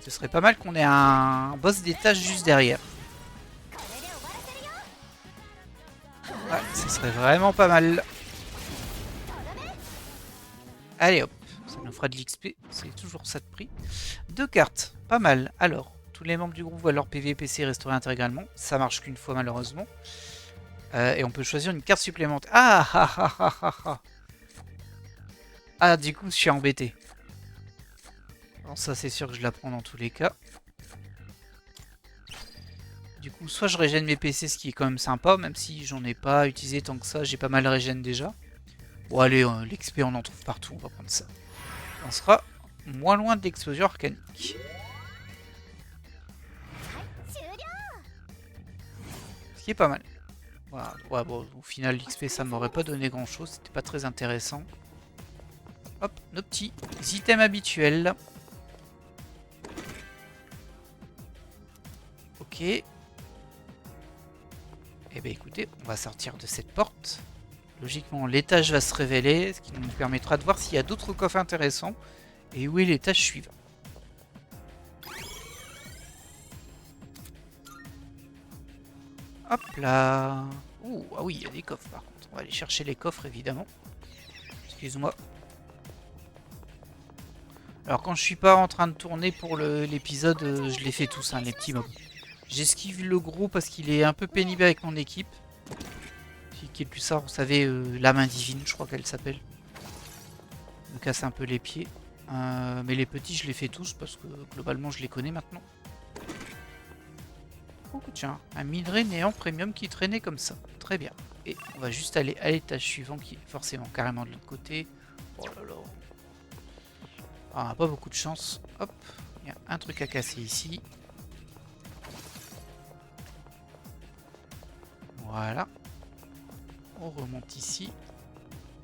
Ce serait pas mal qu'on ait un boss d'étage juste derrière. Ouais, ce serait vraiment pas mal. Allez hop, ça nous fera de l'XP, c'est toujours ça de prix. 2 cartes, pas mal. Alors, tous les membres du groupe voient leur PVPC restaurer intégralement. Ça marche qu'une fois malheureusement. Et on peut choisir une carte supplémentaire. Ah ah ah ah ah ah. Ah, du coup, je suis embêté. Bon, ça, c'est sûr que je la prends dans tous les cas. Du coup, soit je régène mes PC, ce qui est quand même sympa, même si j'en ai pas utilisé tant que ça. J'ai pas mal régène déjà. Bon, allez, l'XP, on en trouve partout. On va prendre ça. On sera moins loin de l'explosion arcanique. Ce qui est pas mal. Voilà. Ouais, bon, au final, l'XP, ça m'aurait pas donné grand-chose. C'était pas très intéressant. Hop, nos petits items habituels. Ok. Eh bien écoutez, on va sortir de cette porte. Logiquement, l'étage va se révéler, ce qui nous permettra de voir s'il y a d'autres coffres intéressants. Et où est l'étage suivant. Hop là. Ouh, ah oui, il y a des coffres par contre. On va aller chercher les coffres évidemment. Excuse-moi. Alors quand je suis pas en train de tourner pour l'épisode, je les fais tous, hein, les petits mobs. J'esquive le gros parce qu'il est un peu pénible avec mon équipe. Qui est plus ça, vous savez, la main divine, je crois qu'elle s'appelle. Me casse un peu les pieds. Mais les petits, je les fais tous parce que globalement, je les connais maintenant. Oh tiens, un minerai néant premium qui traînait comme ça. Très bien. Et on va juste aller à l'étage suivant qui est forcément carrément de l'autre côté. Oh là là. Ah, on n'a pas beaucoup de chance. Hop, il y a un truc à casser ici. Voilà. On remonte ici.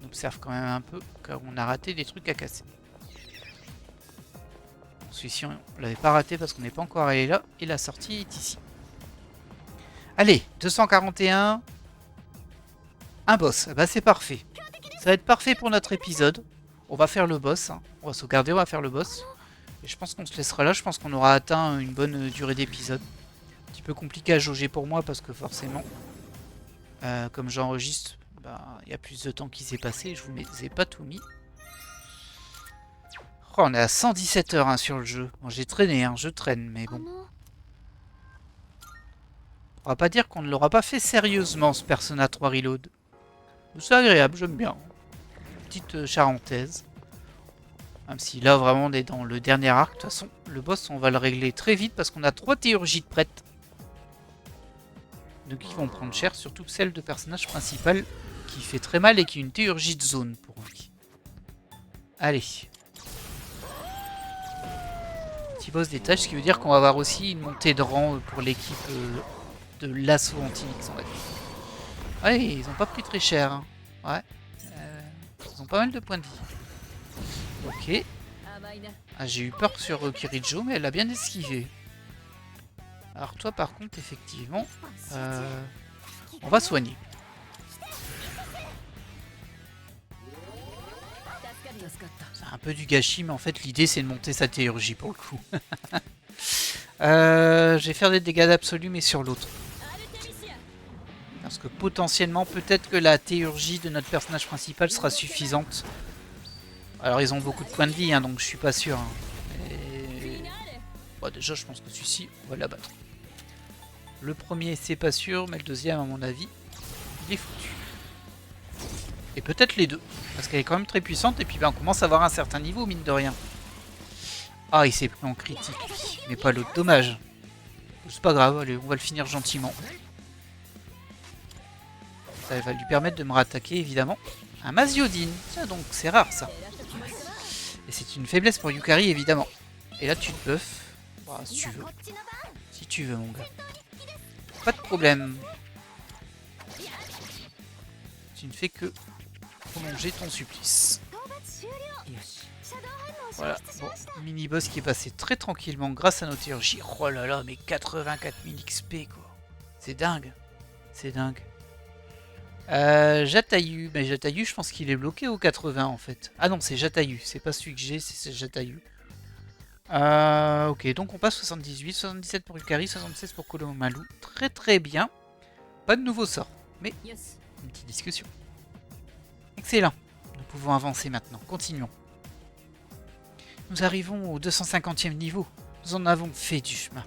On observe quand même un peu car on a raté des trucs à casser. Celui-ci on l'avait pas raté parce qu'on n'est pas encore allé là. Et la sortie est ici. Allez, 241. Un boss. Bah c'est parfait. Ça va être parfait pour notre épisode. On va faire le boss. Hein. On va sauvegarder, on va faire le boss. Et je pense qu'on se laissera là. Je pense qu'on aura atteint une bonne durée d'épisode. Un petit peu compliqué à jauger pour moi parce que forcément, comme j'enregistre, bah, y a plus de temps qui s'est passé. Je vous ai pas tout mis. Oh, on est à 117 heures hein, sur le jeu. Bon, j'ai traîné, hein, je traîne, mais bon. On va pas dire qu'on ne l'aura pas fait sérieusement ce Persona 3 Reload. C'est agréable, j'aime bien. Petite charentaise. Même si là vraiment on est dans le dernier arc. De toute façon, le boss on va le régler très vite parce qu'on a 3 théurgies de prêtes. Donc ils vont prendre cher, surtout celle de personnage principal qui fait très mal et qui est une théurgie de zone pour lui. Allez. Petit boss d'étage, ce qui veut dire qu'on va avoir aussi une montée de rang pour l'équipe de l'assaut anti-mix, on va dire. Ouais, ils ont pas pris très cher. Hein. Ouais. Ils ont pas mal de points de vie. Ok. Ah, j'ai eu peur sur Kirijo, mais elle a bien esquivé. Alors toi, par contre, effectivement, on va soigner. C'est un peu du gâchis, mais en fait, l'idée, c'est de monter sa théurgie pour le coup. Je vais faire des dégâts d'absolu, mais sur l'autre. Parce que potentiellement, peut-être que la théurgie de notre personnage principal sera suffisante. Alors, ils ont beaucoup de points de vie, hein, donc je suis pas sûr. Hein. Bon, déjà, je pense que celui-ci, on va l'abattre. Le premier, c'est pas sûr, mais le deuxième, à mon avis, il est foutu. Et peut-être les deux, parce qu'elle est quand même très puissante, et puis ben, on commence à avoir un certain niveau, mine de rien. Ah, il s'est pris en critique, lui. Mais pas l'autre, dommage. C'est pas grave, allez, on va le finir gentiment. Ça va lui permettre de me rattaquer, évidemment. Un Maziodine, tiens donc, c'est rare ça. Et c'est une faiblesse pour Yukari, évidemment. Et là, tu te buffes. Bah, si tu veux. Si tu veux, mon gars. Pas de problème. Tu ne fais que prolonger ton supplice. Voilà, bon, mini-boss qui est passé très tranquillement grâce à notre théurgie. Oh là là, mais 84 000 XP, quoi. C'est dingue. C'est dingue. Jatayu. Mais Jatayu, je pense qu'il est bloqué au 80, en fait. Ah non, c'est Jatayu. C'est pas celui que j'ai, c'est Jatayu. Ok, donc on passe 78, 77 pour Yukari, 76 pour Kolomalu. Très très bien. Pas de nouveau sort, mais une petite discussion. Excellent. Nous pouvons avancer maintenant. Continuons. Nous arrivons au 250e niveau. Nous en avons fait du chemin.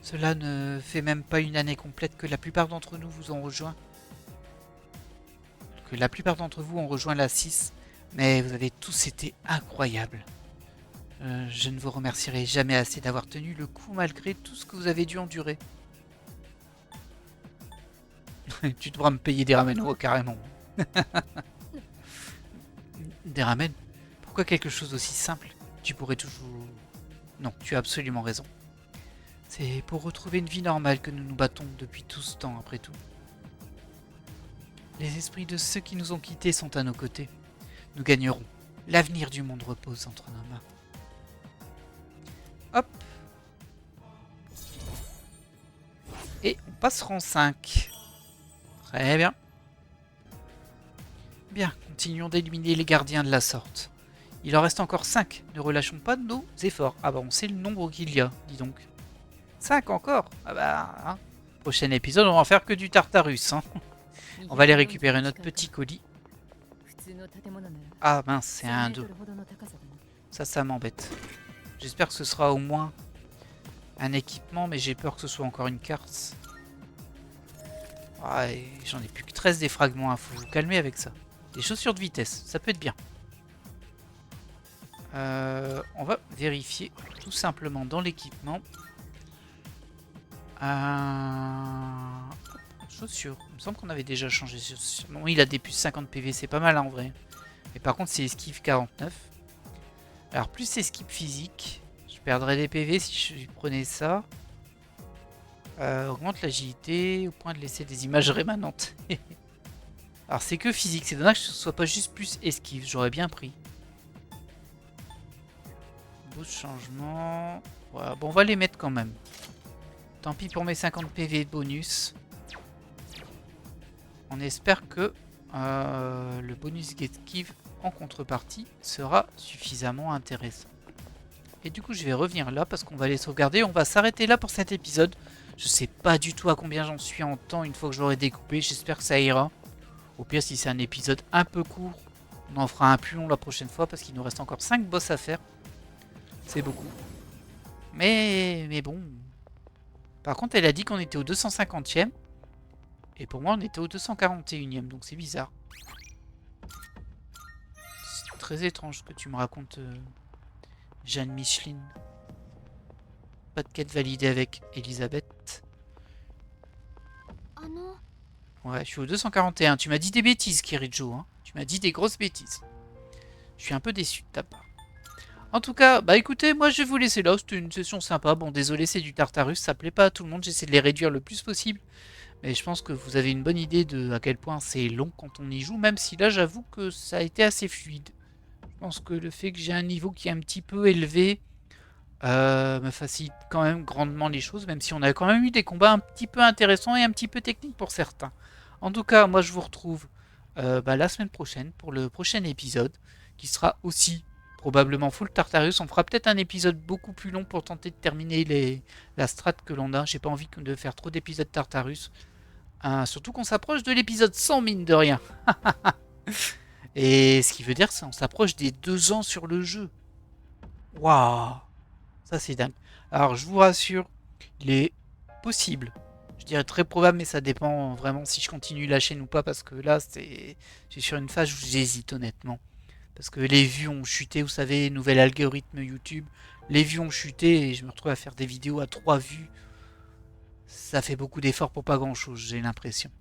Cela ne fait même pas une année complète que la plupart d'entre nous vous ont rejoint. Que la plupart d'entre vous ont rejoint la 6. Mais vous avez tous été incroyables. Je ne vous remercierai jamais assez d'avoir tenu le coup malgré tout ce que vous avez dû endurer. Tu devras me payer des ramen, oh, carrément. Des ramen? Pourquoi quelque chose aussi simple? Tu pourrais toujours... Non, tu as absolument raison. C'est pour retrouver une vie normale que nous nous battons depuis tout ce temps, après tout. Les esprits de ceux qui nous ont quittés sont à nos côtés. Nous gagnerons. L'avenir du monde repose entre nos mains. Hop. Et on passe rang 5. Très bien. Bien, continuons d'éliminer les gardiens de la sorte. Il en reste encore 5. Ne relâchons pas nos efforts. Ah bah on sait le nombre qu'il y a, dis donc. 5 encore. Ah bah, hein. Prochain épisode, on va en faire que du Tartarus. Hein. On va aller récupérer notre petit colis. Ah mince, c'est un 2. Ça m'embête. J'espère que ce sera au moins un équipement, mais j'ai peur que ce soit encore une carte. Ah, j'en ai plus que 13 des fragments, faut vous calmer avec ça. Des chaussures de vitesse, ça peut être bien. On va vérifier tout simplement dans l'équipement. Chaussures, il me semble qu'on avait déjà changé. Non, il a des plus 50 PV, c'est pas mal hein, en vrai. Mais par contre, c'est esquive 49. Alors, plus esquive physique. Je perdrais des PV si je prenais ça. Augmente l'agilité au point de laisser des images rémanentes. Alors, c'est que physique. C'est dommage que ce soit pas juste plus esquive. J'aurais bien pris. Beau changement. Voilà. Bon, on va les mettre quand même. Tant pis pour mes 50 PV de bonus. On espère que le bonus esquive en contrepartie sera suffisamment intéressant. Et du coup, je vais revenir là parce qu'on va les sauvegarder. On va s'arrêter là pour cet épisode. Je sais pas du tout à combien j'en suis en temps une fois que je l'aurai découpé. J'espère que ça ira. Au pire, si c'est un épisode un peu court, on en fera un plus long la prochaine fois parce qu'il nous reste encore 5 boss à faire. C'est beaucoup. Mais bon. Par contre, elle a dit qu'on était au 250e. Et pour moi, on était au 241e. Donc c'est bizarre. C'est très étrange ce que tu me racontes, Jeanne Micheline. Pas de quête validée avec Elisabeth. Ouais, je suis au 241. Tu m'as dit des bêtises, Kirijo. Hein. Tu m'as dit des grosses bêtises. Je suis un peu déçu de ta part. En tout cas, bah écoutez, moi je vais vous laisser là. C'était une session sympa. Bon, désolé, c'est du Tartarus. Ça plaît pas à tout le monde. J'essaie de les réduire le plus possible. Mais je pense que vous avez une bonne idée de à quel point c'est long quand on y joue. Même si là, j'avoue que ça a été assez fluide. Je pense que le fait que j'ai un niveau qui est un petit peu élevé me facilite quand même grandement les choses. Même si on a quand même eu des combats un petit peu intéressants et un petit peu techniques pour certains. En tout cas, moi je vous retrouve la semaine prochaine pour le prochain épisode. Qui sera aussi probablement full Tartarus. On fera peut-être un épisode beaucoup plus long pour tenter de terminer la strat que l'on a. J'ai pas envie de faire trop d'épisodes Tartarus. Surtout qu'on s'approche de l'épisode 100 mine de rien. Et ce qui veut dire qu'on s'approche des 2 ans sur le jeu. Waouh! Ça, c'est dingue. Alors, je vous rassure, il est possible. Je dirais très probable, mais ça dépend vraiment si je continue la chaîne ou pas, parce que là, je suis sur une phase où j'hésite honnêtement. Parce que les vues ont chuté, vous savez, nouvel algorithme YouTube. Les vues ont chuté et je me retrouve à faire des vidéos à 3 vues. Ça fait beaucoup d'efforts pour pas grand chose, j'ai l'impression.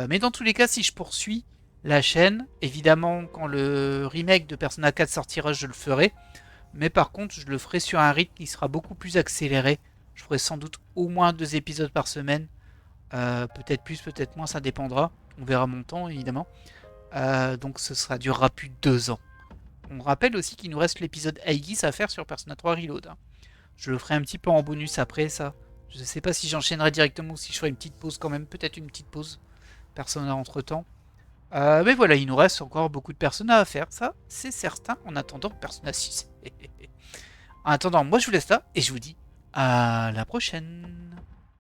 Mais dans tous les cas, si je poursuis la chaîne, évidemment, quand le remake de Persona 4 sortira, je le ferai. Mais par contre, je le ferai sur un rythme qui sera beaucoup plus accéléré. Je ferai sans doute au moins 2 épisodes par semaine. Peut-être plus, peut-être moins, ça dépendra. On verra mon temps, évidemment. Donc ce sera durera plus de 2 ans. On rappelle aussi qu'il nous reste l'épisode Aegis à faire sur Persona 3 Reload. Hein. Je le ferai un petit peu en bonus après ça. Je ne sais pas si j'enchaînerai directement ou si je ferai une petite pause quand même. Peut-être une petite pause. Persona entre temps. Mais voilà, il nous reste encore beaucoup de Persona à faire. Ça, c'est certain. En attendant Persona 6. En attendant, moi je vous laisse là et je vous dis à la prochaine.